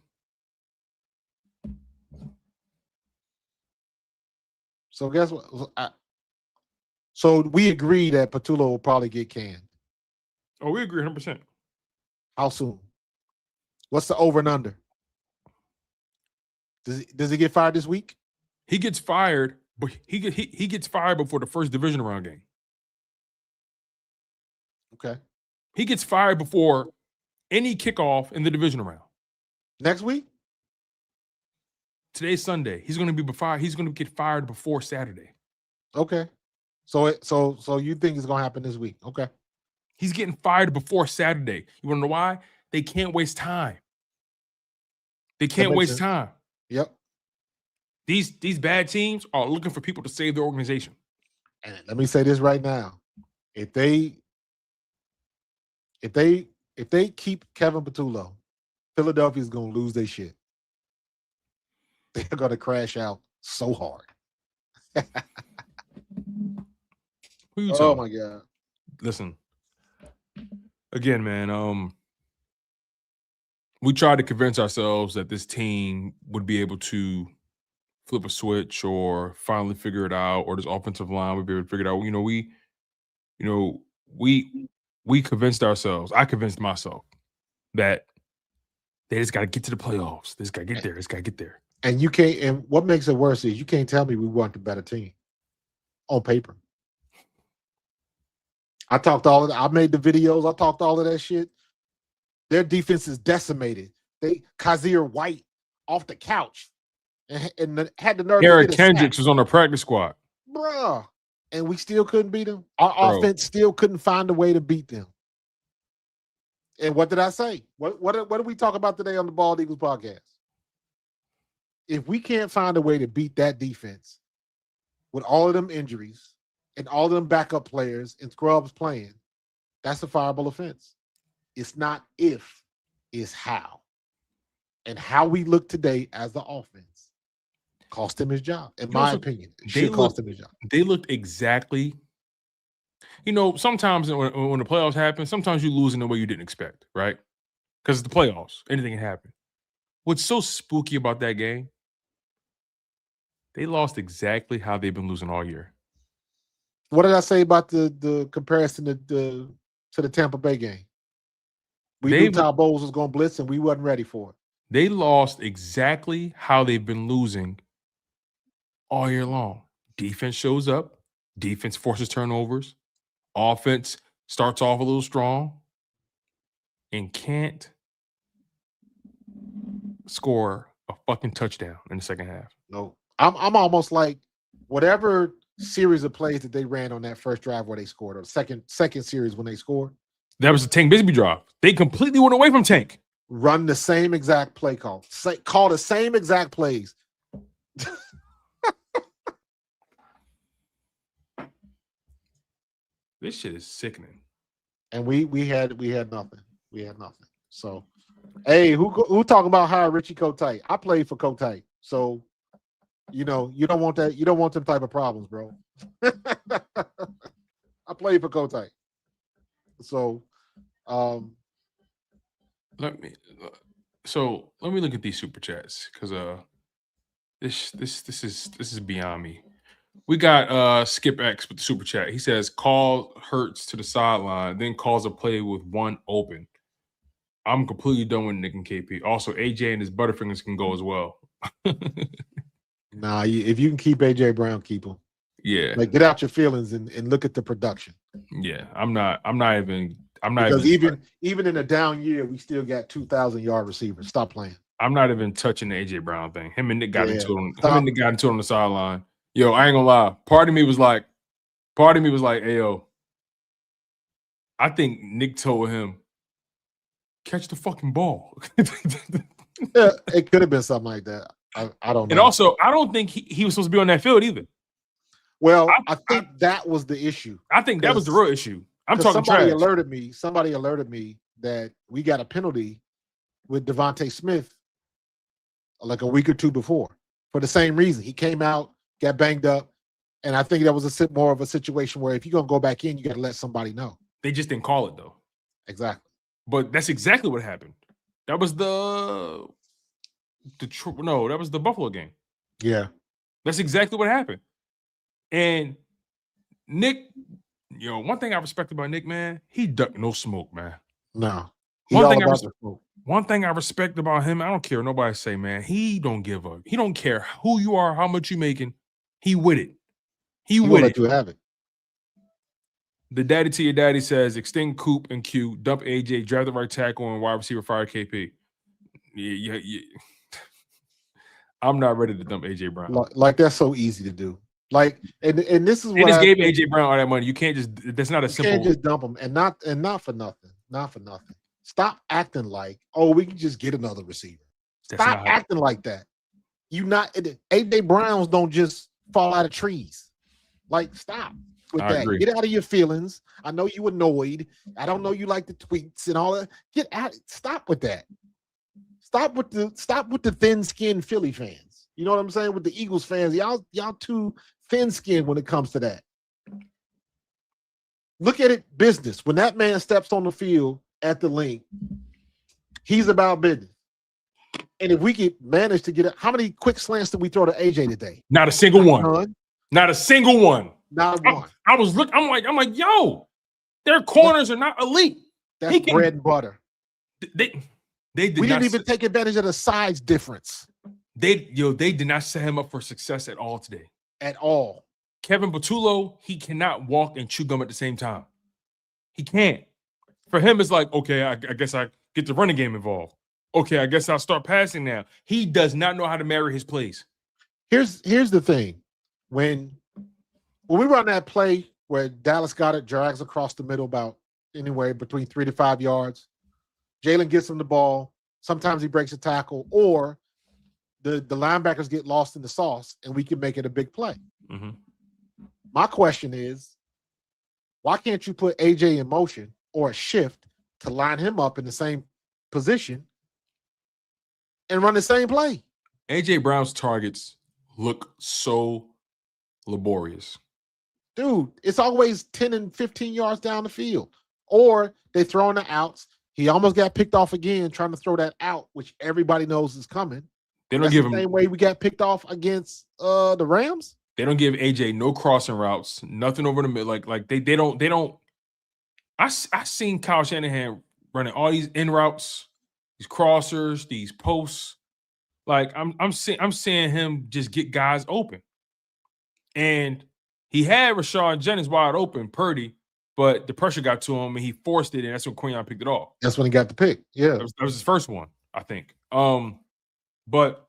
So guess what? So we agree that Patullo will probably get canned. Oh, we agree 100%. How soon? What's the over and under? Does he get fired this week? He gets fired, but he gets fired before the first division round game. Okay. He gets fired before any kickoff in the division round. Next week? Today's Sunday. He's going to be fired. He's going to get fired before Saturday. Okay. So you think it's going to happen this week? Okay. He's getting fired before Saturday. You want to know why? They can't waste time. They can't waste time. Yep. These bad teams are looking for people to save their organization. And let me say this right now. If they keep Kevin Patullo, Philadelphia's going to lose their shit. They're going to crash out so hard. Who you oh my God. Listen. Again, man, we tried to convince ourselves that this team would be able to flip a switch or finally figure it out, or this offensive line would be able to figure it out. We convinced ourselves. I convinced myself that they just got to get to the playoffs. They just got to get there. It's got to get there. And you can't. And what makes it worse is you can't tell me we weren't the better team on paper. I talked all of that. I made the videos. I talked all of that shit. Their defense is decimated. Kazir White off the couch and had the nerve. Eric Kendricks was on the practice squad, bruh, and we still couldn't beat them. Our offense still couldn't find a way to beat them. And what did I say? What did we talk about today on the Bald Eagles podcast? If we can't find a way to beat that defense with all of them injuries and all of them backup players and scrubs playing, that's a fireable offense. It's not if, is how. And how we look today as the offense cost him his job, in my opinion. It should cost him his job. They looked exactly. Sometimes when the playoffs happen, sometimes you lose in the way you didn't expect, right? Because it's the playoffs. Anything can happen. What's so spooky about that game, they lost exactly how they've been losing all year. What did I say about the comparison to the Tampa Bay game? We knew Todd Bowles was going to blitz, and we wasn't ready for it. They lost exactly how they've been losing all year long. Defense shows up. Defense forces turnovers. Offense starts off a little strong and can't score a fucking touchdown in the second half. No, I'm almost like whatever series of plays that they ran on that first drive where they scored, or second series when they scored. That was the Tank Bigsby drive. They completely went away from Tank. Run the same exact play call. Call the same exact plays. This shit is sickening. And we had nothing. We had nothing. So, hey, who talking about hiring Richie Kotite? I played for Kotite, so you don't want that. You don't want them type of problems, bro. I played for Kotite, so let me look at these super chats because this is beyond me. We got Skip X with the super chat. He says, call Hurts to the sideline, then calls a play with one open. I'm completely done with Nick and KP. Also, AJ and his Butterfingers can go as well. Nah, if you can keep AJ Brown, keep him. Yeah. Like, get out your feelings and look at the production. Yeah. I'm not even even in a down year, we still got 2,000-yard receivers. Stop playing. I'm not even touching the AJ Brown thing. Him and Nick got into it. Him and Nick got into it on the sideline. Yo, I ain't gonna lie. Part of me was like, hey, yo, I think Nick told him, catch the fucking ball. Yeah, it could have been something like that. I don't know. And also, I don't think he was supposed to be on that field either. Well, I think that was the issue. I think that was the real issue. I'm talking somebody trash. Somebody alerted me that we got a penalty with Devontae Smith like a week or two before for the same reason. He came out, got banged up, and I think that was more of a situation where if you're going to go back in, you got to let somebody know. They just didn't call it, though. Exactly. But that's exactly what happened. That was that was the Buffalo game. Yeah. That's exactly what happened. And Nick, one thing I respect about Nick, man, he ducked no smoke, man. No. One thing I respect about him, I don't care what nobody say, man, he don't give up. He don't care who you are, how much you making. He with it. He with let you have it. The daddy to your daddy says, extend Coop and Q, dump AJ, draft the right tackle, and wide receiver, fire KP. Yeah. I'm not ready to dump AJ Brown. Like that's so easy to do. Like, and this is what just gave AJ Brown all that money. You can't just. That's not a simple. You can't just dump him, and not for nothing. Not for nothing. Stop acting like, we can just get another receiver. Stop acting like that. AJ Browns don't just fall out of trees. Like, stop with that. Agree. Get out of your feelings. I know you annoyed. I don't know you like the tweets and all that. Get out. Stop with that. Stop with the thin-skinned Philly fans. You know what I'm saying? With the Eagles fans, y'all too thin-skinned when it comes to that. Look at it business. When that man steps on the field at the link, he's about business. And if we could manage to get it, how many quick slants did we throw to AJ today? Not a single one. Not a single one. Not one. I was looking. I'm like, yo, their corners are not elite. That's bread and butter. We didn't even take advantage of the size difference. They did not set him up for success at all today. At all. Kevin Patullo, he cannot walk and chew gum at the same time. He can't. For him, it's like, okay, I guess I get the running game involved. Okay, I guess I'll start passing now. He does not know how to marry his plays. Here's the thing. When we run that play where Dallas Goedert drags across the middle about anywhere between 3 to 5 yards, Jalen gets him the ball. Sometimes he breaks a tackle, or the linebackers get lost in the sauce, and we can make it a big play. Mm-hmm. My question is, why can't you put AJ in motion or a shift to line him up in the same position and run the same play. AJ Brown's targets look so laborious. Dude, it's always 10 and 15 yards down the field. Or they throwing the outs. He almost got picked off again trying to throw that out, which everybody knows is coming. They don't That's give the him same way we got picked off against the Rams. They don't give AJ no crossing routes, nothing over the middle. Like they don't. I seen Kyle Shanahan running all these in routes, these crossers, these posts. Like I'm seeing him just get guys open, and he had Rashad Jennings wide open, Purdy, but the pressure got to him and he forced it, and that's when Quinion picked it off. That's when he got the pick. Yeah, that was his first one, I think. But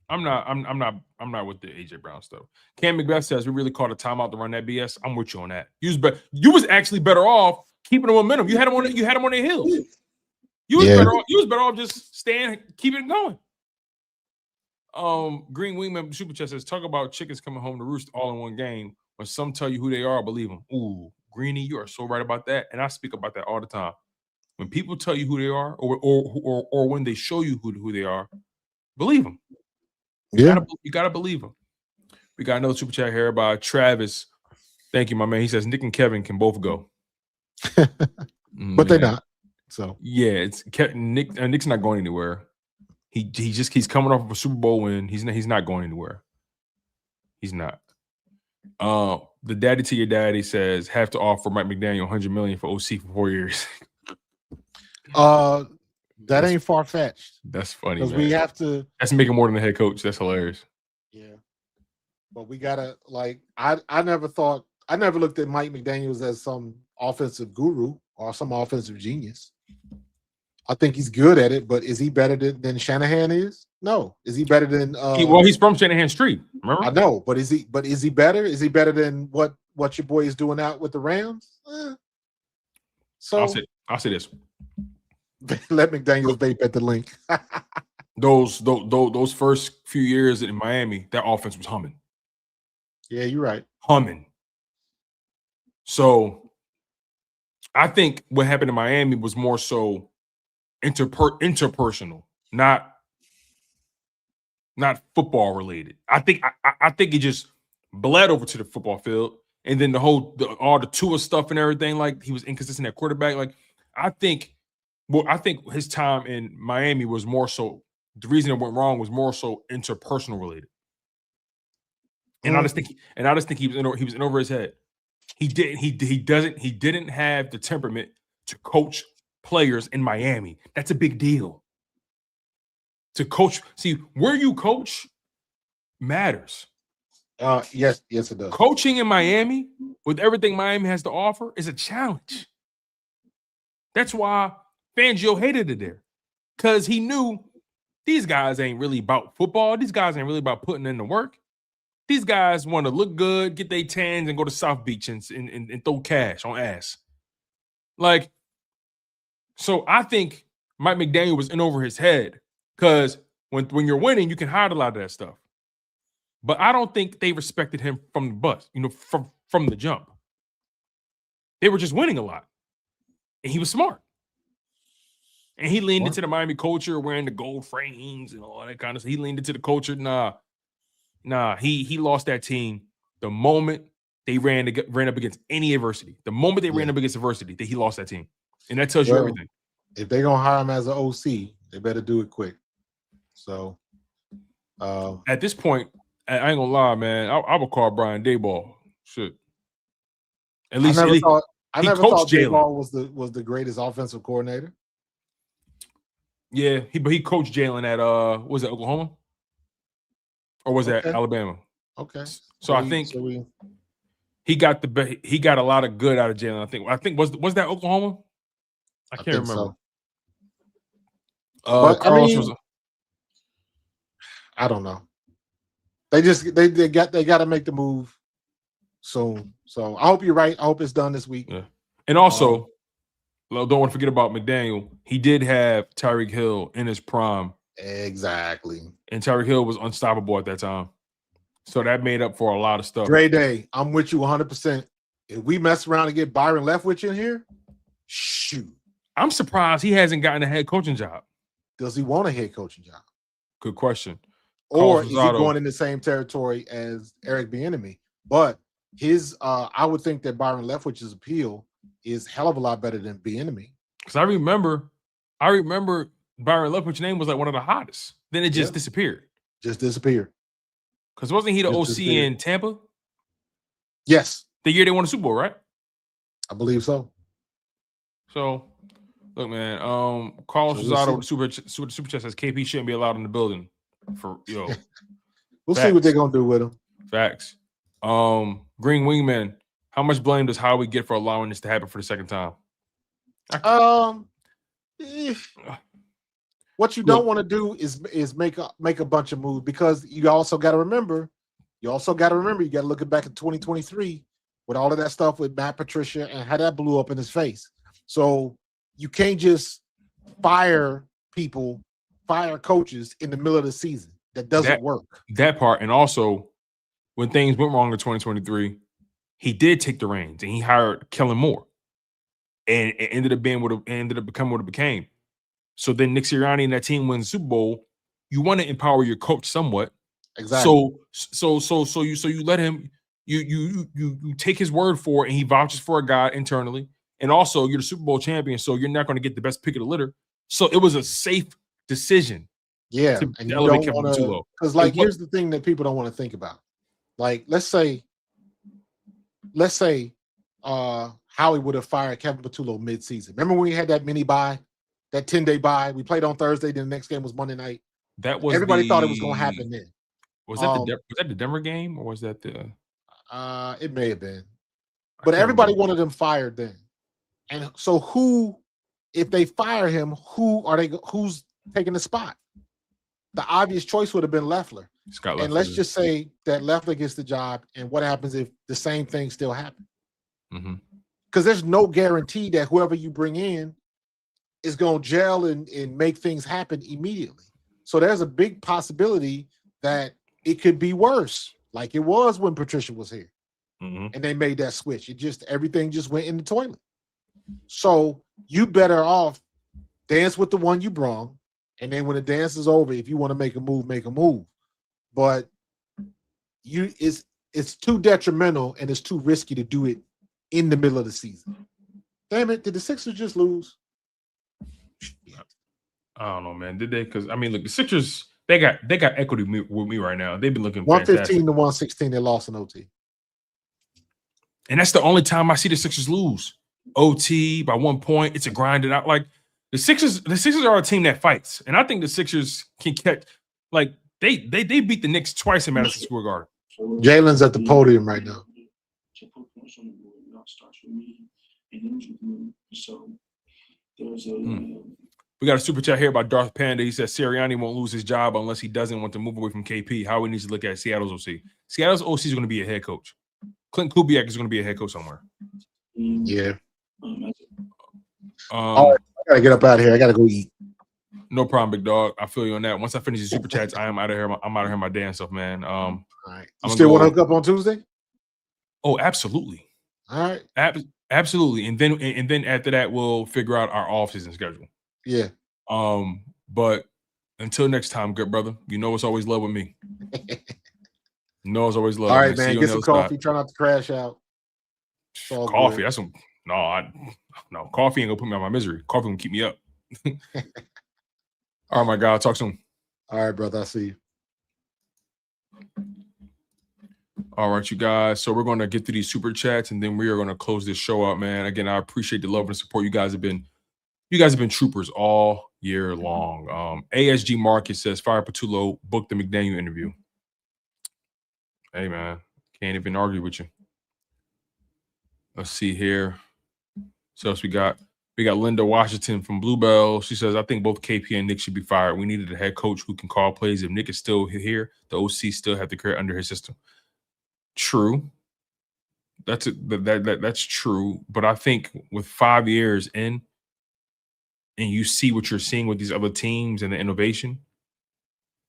I'm not with the AJ Brown stuff. Cam McBeth says we really called a timeout to run that BS. I'm with you on that. You was actually better off keeping the momentum. You had him on their heels. You was better off just staying, keeping it going. Green Wingman Super Chat says, talk about chickens coming home to roost all in one game. When some tell you who they are, believe them. Ooh, Greeny, you are so right about that. And I speak about that all the time. When people tell you who they are, or when they show you who they are, believe them. You gotta believe them. We got another super chat here by Travis. Thank you, my man. He says Nick and Kevin can both go, but they're not. So yeah, it's Nick. Nick's not going anywhere. He's coming off of a Super Bowl win. He's not going anywhere. He's not. The daddy to your daddy says have to offer Mike McDaniel $100 million for OC for 4 years. That ain't far fetched. That's funny. Because we have to. That's making more than the head coach. That's hilarious. Yeah, but we gotta I never looked at Mike McDaniels as some offensive guru or some offensive genius. I think he's good at it, but is he better than Shanahan is? No. Is he better than? He's from Shanahan Street. Remember? I know, but is he better? Is he better than what your boy is doing out with the Rams? So I'll say this. Let McDaniels vape at the link. those first few years in Miami, that offense was humming. Yeah, you're right. Humming. So I think what happened in Miami was more so interpersonal, not football related. I think it just bled over to the football field, and then all the Tua stuff and everything. Like he was inconsistent at quarterback. Like I think his time in Miami was more so the reason it went wrong was more so interpersonal related. And I just think he was in over his head. He didn't have the temperament to coach players in Miami. That's a big deal. To coach, see, where you coach matters. Yes, it does. Coaching in Miami with everything Miami has to offer is a challenge. That's why Fangio hated it there, because he knew these guys ain't really about football. These guys ain't really about putting in the work. These guys want to look good, get their tans, and go to South Beach and throw cash on ass. Like, so I think Mike McDaniel was in over his head, because when you're winning, you can hide a lot of that stuff. But I don't think they respected him from the bus, from the jump. They were just winning a lot. And he was smart. And he leaned into the Miami culture, wearing the gold frames and all that kind of stuff. He leaned into the culture. Nah, he lost that team the moment they ran up against any adversity. The moment they ran up against adversity, that he lost that team. And that tells you everything. If they're going to hire him as an OC, they better do it quick. So at this point, I ain't gonna lie, man. I would call Brian Daboll. Shit. At least I never thought Daboll was the greatest offensive coordinator. Yeah, he coached Jalen at was it Oklahoma? Or was that Alabama? Okay. So I think he got a lot of good out of Jalen. I think was that Oklahoma? I can't remember. So. I don't know. They got to make the move soon. So I hope you're right. I hope it's done this week. Yeah. And also, don't want to forget about McDaniel. He did have Tyreek Hill in his prime. Exactly. And Tyreek Hill was unstoppable at that time. So that made up for a lot of stuff. Great day. I'm with you 100%. If we mess around and get Byron Leftwich in here, shoot. I'm surprised he hasn't gotten a head coaching job. Does he want a head coaching job? Good question. Or Carlos is he Rosado. going in the same territory as Eric Bieniemy? But I would think that Byron Leftwich's appeal is hell of a lot better than Bieniemy. Because I remember Byron Leftwich's name was like one of the hottest. Then it just disappeared. Just disappeared. Because wasn't he the Just OC disappeared. in Tampa? Yes, The year they won the Super Bowl, right? I believe so. So, look, man. Carlos So we'll Rosado with the super chat says KP shouldn't be allowed in the building. For We'll see what they're gonna do with him. facts. Green Wingman. How much blame does Howie get for allowing this to happen for the second time? What you don't want to do is make a bunch of moves, because you also got to remember you got to look back at 2023 with all of that stuff with Matt Patricia and how that blew up in his face. So you can't just fire coaches in the middle of the season. That doesn't work. That part, and also when things went wrong in 2023, he did take the reins and he hired Kellen Moore, and it ended up becoming what it became. So then Nick Sirianni and that team wins the Super Bowl. You want to empower your coach somewhat. Exactly. So you let him, you take his word for it, and he vouches for a guy internally. And also you're the Super Bowl champion, so you're not going to get the best pick of the litter. So it was a safe decision. Yeah, to and you elevate don't Kevin want to, Patullo. because like here's the thing that people don't want to think about. Like let's say Howie would have fired Kevin Patullo mid-season. Remember when we had that mini bye, that 10-day bye? We played on Thursday, then the next game was Monday night. That was everybody thought it was going to happen then. Was that the Denver game, or was that the? It may have been, but everybody wanted him fired then. And so if they fire him, who's taking the spot? The obvious choice would have been Loeffler. And let's just say that Loeffler gets the job, and what happens if the same thing still happens? Because there's no guarantee that whoever you bring in is going to gel and make things happen immediately. So there's a big possibility that it could be worse, like it was when Patricia was here. And they made that switch. Everything just went in the toilet. So you better off dance with the one you brung, and then when the dance is over, if you want to make a move, make a move. But it's too detrimental and it's too risky to do it in the middle of the season. Damn it! Did the Sixers just lose? I don't know, man. Did they? Because I mean, look, the Sixers they got equity with me right now. They've been looking 115 to 116. They lost in OT, and that's the only time I see the Sixers lose. OT by 1 point. It's a grinded out. Like the Sixers are a team that fights, and I think the Sixers can catch. Like they beat the Knicks twice in Madison Square Garden. Jalen's at the podium right now. We got a super chat here by Darth Panda. He says Sirianni won't lose his job unless he doesn't want to move away from KP. How he needs to look at Seattle's OC. Seattle's OC is going to be a head coach. Clint Kubiak is going to be a head coach somewhere. Yeah. All right, I gotta get up out of here. I gotta go eat. No problem, big dog. I feel you on that. Once I finish the super chats, I am out of here. I'm out of here my damn self, man. All right. You still want to hook up on Tuesday? Oh, absolutely. All right. Absolutely. And then after that, we'll figure out our off-season schedule. Yeah. But until next time, good brother. You know it's always love with me. You know it's always love. All right, man. Get some coffee. Try not to crash out. Coffee. Good. That's some no. Coffee ain't gonna put me out of my misery. Coffee gonna keep me up. All right, my guy. I'll talk soon. All right, brother. I'll see you. All right, you guys. So we're going to get through these super chats, and then we are going to close this show out, man. Again, I appreciate the love and support. You guys have been troopers all year long. ASG Marcus says, Fire Patullo, book the McDaniel interview. Hey, man. Can't even argue with you. Let's see here. So else we got Linda Washington from Bluebell. She says, I think both KP and Nick should be fired. We needed a head coach who can call plays. If Nick is still here, the OC still have to carry under his system. True. That's true. But I think with 5 years in, and you see what you're seeing with these other teams and the innovation,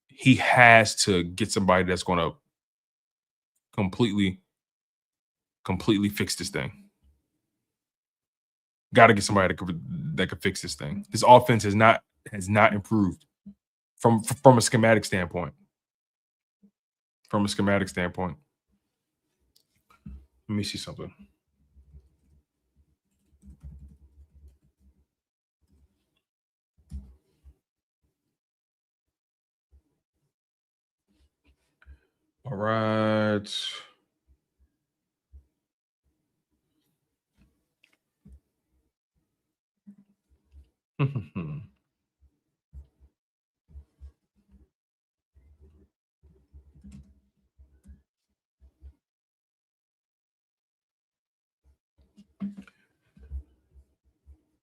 he has to get somebody that's going to completely fix this thing. Got to get somebody that could fix this thing. This offense has not improved from a schematic standpoint. From a schematic standpoint. Let me see something. All right.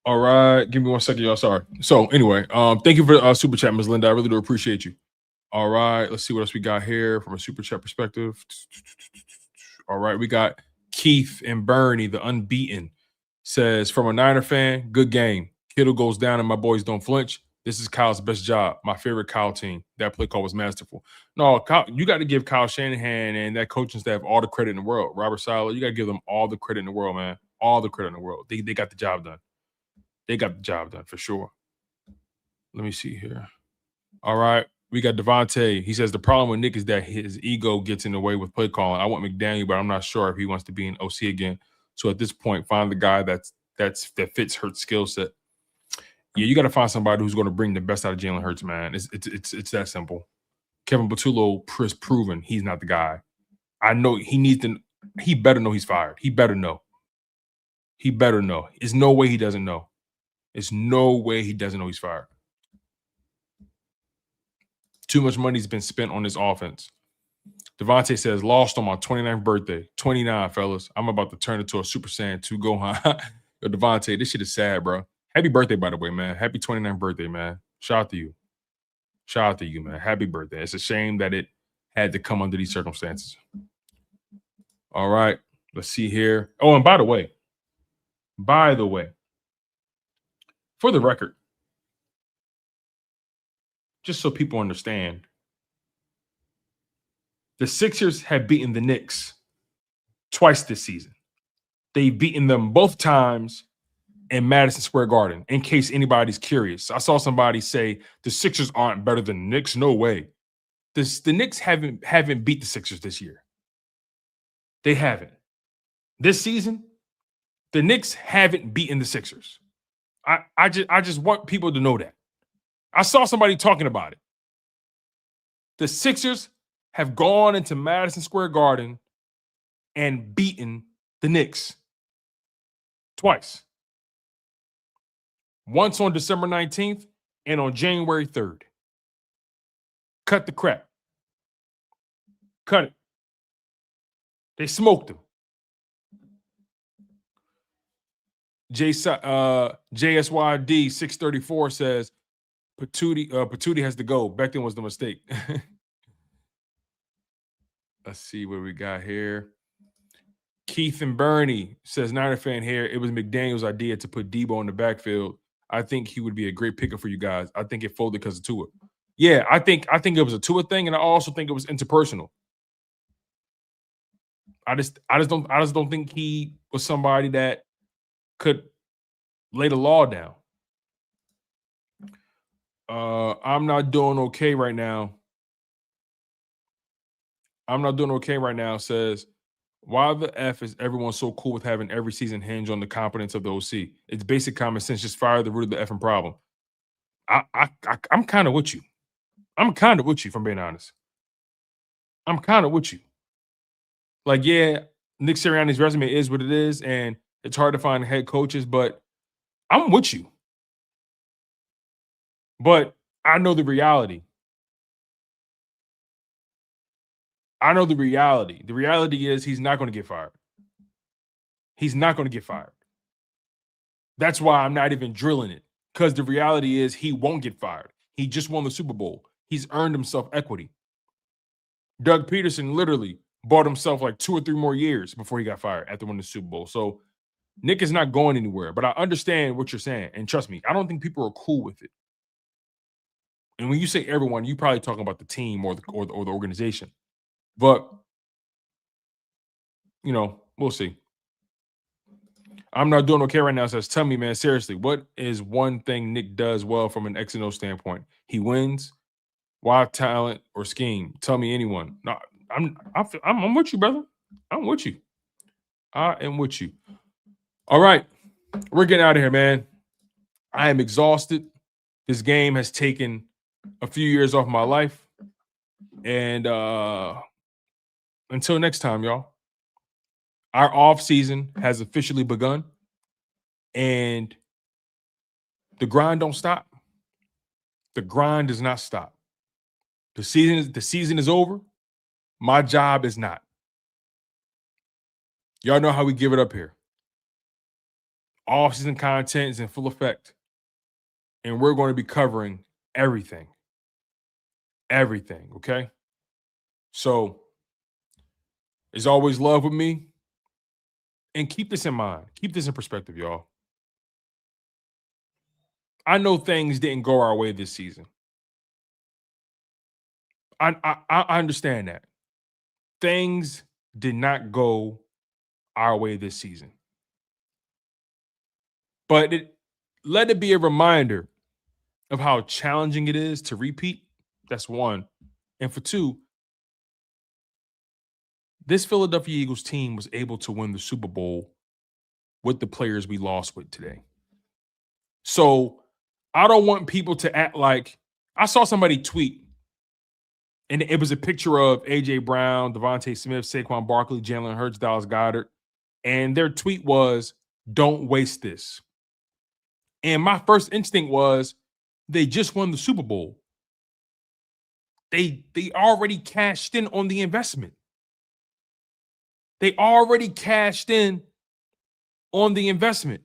All right, give me 1 second, y'all. Sorry. So anyway, thank you for super chat, Ms. Linda. I really do appreciate you. All right, let's see what else we got here from a super chat perspective. All right, we got Keith and Bernie, the unbeaten, says from a Niner fan, good game. Kittle goes down and my boys don't flinch. This is Kyle's best job. My favorite Kyle team. That play call was masterful. No, Kyle, you got to give Kyle Shanahan and that coaching staff all the credit in the world. Robert Saleh, you got to give them all the credit in the world, man. All the credit in the world. They got the job done. They got the job done for sure. Let me see here. All right. We got Devontae. He says the problem with Nick is that his ego gets in the way with play calling. I want McDaniel, but I'm not sure if he wants to be an OC again. So at this point, find the guy that fits Hurts' skill set. Yeah, you got to find somebody who's going to bring the best out of Jalen Hurts, man. It's that simple. Kevin Patullo proven he's not the guy. I know he needs to. He better know he's fired. He better know. He better know. There's no way he doesn't know. There's no way he doesn't know he's fired. Too much money's been spent on this offense. Devontae says, lost on my 29th birthday. 29, fellas. I'm about to turn into a Super Saiyan 2 Gohan. Yo, Devontae, this shit is sad, bro. Happy birthday, by the way, man. Happy 29th birthday, man. Shout out to you. Shout out to you, man. Happy birthday. It's a shame that it had to come under these circumstances. All right. Let's see here. Oh, and by the way, for the record, just so people understand, the Sixers have beaten the Knicks twice this season. They've beaten them both times in Madison Square Garden, in case anybody's curious. I saw somebody say the Sixers aren't better than the Knicks. No way. The Knicks haven't beat the Sixers this year. They haven't. This season, the Knicks haven't beaten the Sixers. I just want people to know that. I saw somebody talking about it. The Sixers have gone into Madison Square Garden and beaten the Knicks twice. Once on December 19th and on January 3rd. Cut the crap. Cut it. They smoked them. JSYD 634 says, Patootie has to go. Becton was the mistake. Let's see what we got here. Keith and Bernie says, Niner fan here. It was McDaniel's idea to put Debo in the backfield. I think he would be a great picker for you guys. I think it folded because of Tua. Yeah, I think it was a Tua thing, and I also think it was interpersonal. I just don't think he was somebody that could lay the law down. I'm not doing okay right now. Says, why the F is everyone so cool with having every season hinge on the competence of the OC? It's basic common sense. Just fire the root of the effing problem. I'm kind of with you. If I'm being honest. I'm kind of with you. Like, yeah, Nick Sirianni's resume is what it is, and it's hard to find head coaches, but I'm with you. But I know the reality. The reality is he's not going to get fired. That's why I'm not even drilling it, because the reality is he won't get fired. He just won the Super Bowl. He's earned himself equity. Doug Peterson literally bought himself like 2 or 3 more years before he got fired after winning the Super Bowl. So Nick is not going anywhere, but I understand what you're saying. And trust me, I don't think people are cool with it. And when you say everyone, you're probably talking about the team or the organization. But, we'll see. I'm not doing okay right now. Says, tell me, man, seriously, what is one thing Nick does well from an X and O standpoint? He wins. Why talent or scheme? Tell me anyone. No, I'm with you, brother. I'm with you. I am with you. All right, we're getting out of here, man. I am exhausted. This game has taken a few years off my life. And until next time, y'all. Our off season has officially begun. And the grind don't stop. The grind does not stop. The season is over. My job is not. Y'all know how we give it up here. Off-season content is in full effect. And we're going to be covering everything. Everything, okay? So, there's always love with me. And keep this in mind. Keep this in perspective, y'all. I know things didn't go our way this season. I understand that. Things did not go our way this season. But let it be a reminder of how challenging it is to repeat. That's one. And for two, this Philadelphia Eagles team was able to win the Super Bowl with the players we lost with today. So I don't want people to act like I saw somebody tweet, and it was a picture of A.J. Brown, Devontae Smith, Saquon Barkley, Jalen Hurts, Dallas Goedert. And their tweet was, don't waste this. And my first instinct was, they just won the Super Bowl. They already cashed in on the investment. They already cashed in on the investment.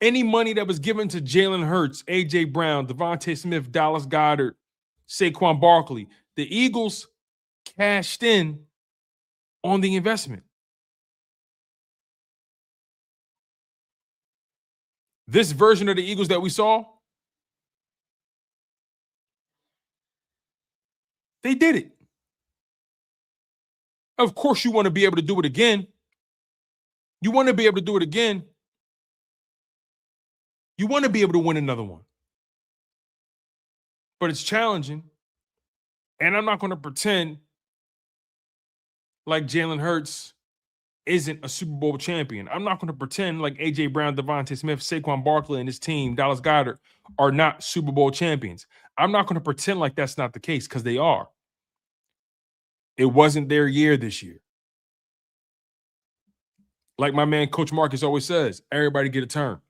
Any money that was given to Jalen Hurts, A.J. Brown, Devontae Smith, Dallas Goedert, Saquon Barkley, the Eagles cashed in on the investment. This version of the Eagles that we saw, they did it. Of course, you want to be able to do it again. You want to be able to do it again. You want to be able to win another one. But it's challenging. And I'm not going to pretend like Jalen Hurts isn't a Super Bowl champion. I'm not going to pretend like A.J. Brown, Devontae Smith, Saquon Barkley, and his team, Dallas Goedert, are not Super Bowl champions. I'm not going to pretend like that's not the case, because they are. It wasn't their year this year. Like my man, Coach Marcus, always says, everybody get a turn.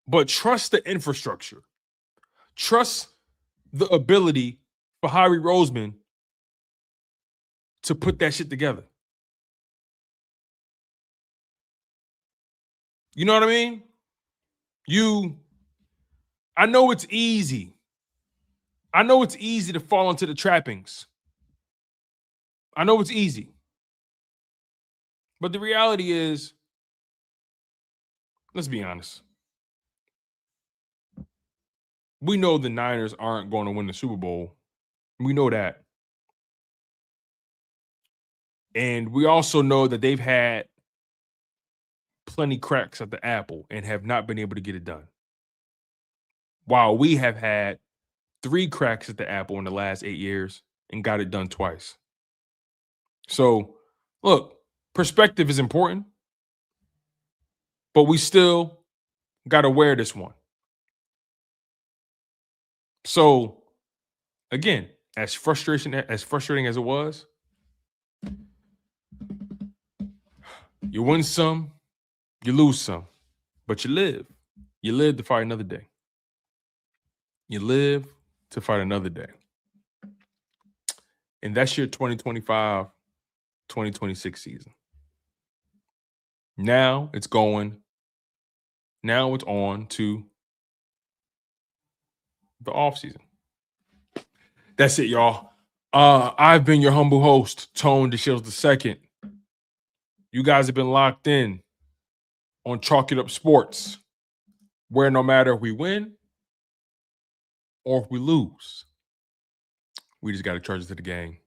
But trust the infrastructure. Trust the ability for Howie Roseman to put that shit together. You know what I mean? I know it's easy. I know it's easy to fall into the trappings. I know it's easy. But the reality is, let's be honest. We know the Niners aren't going to win the Super Bowl. We know that. And we also know that they've had plenty cracks at the apple and have not been able to get it done. While we have had 3 cracks at the apple in the last 8 years and got it done twice. So, look, perspective is important, but we still got to wear this one. So, again, as frustrating as it was, you win some, you lose some, but you live. You live to fight another day. You live to fight another day. And that's your 2025-2026 season. Now it's on to the offseason. That's it, y'all. I've been your humble host, Tone DeShields II. You guys have been locked in on Chalk It Up Sports, where no matter if we win or if we lose, we just got to charge it to the game.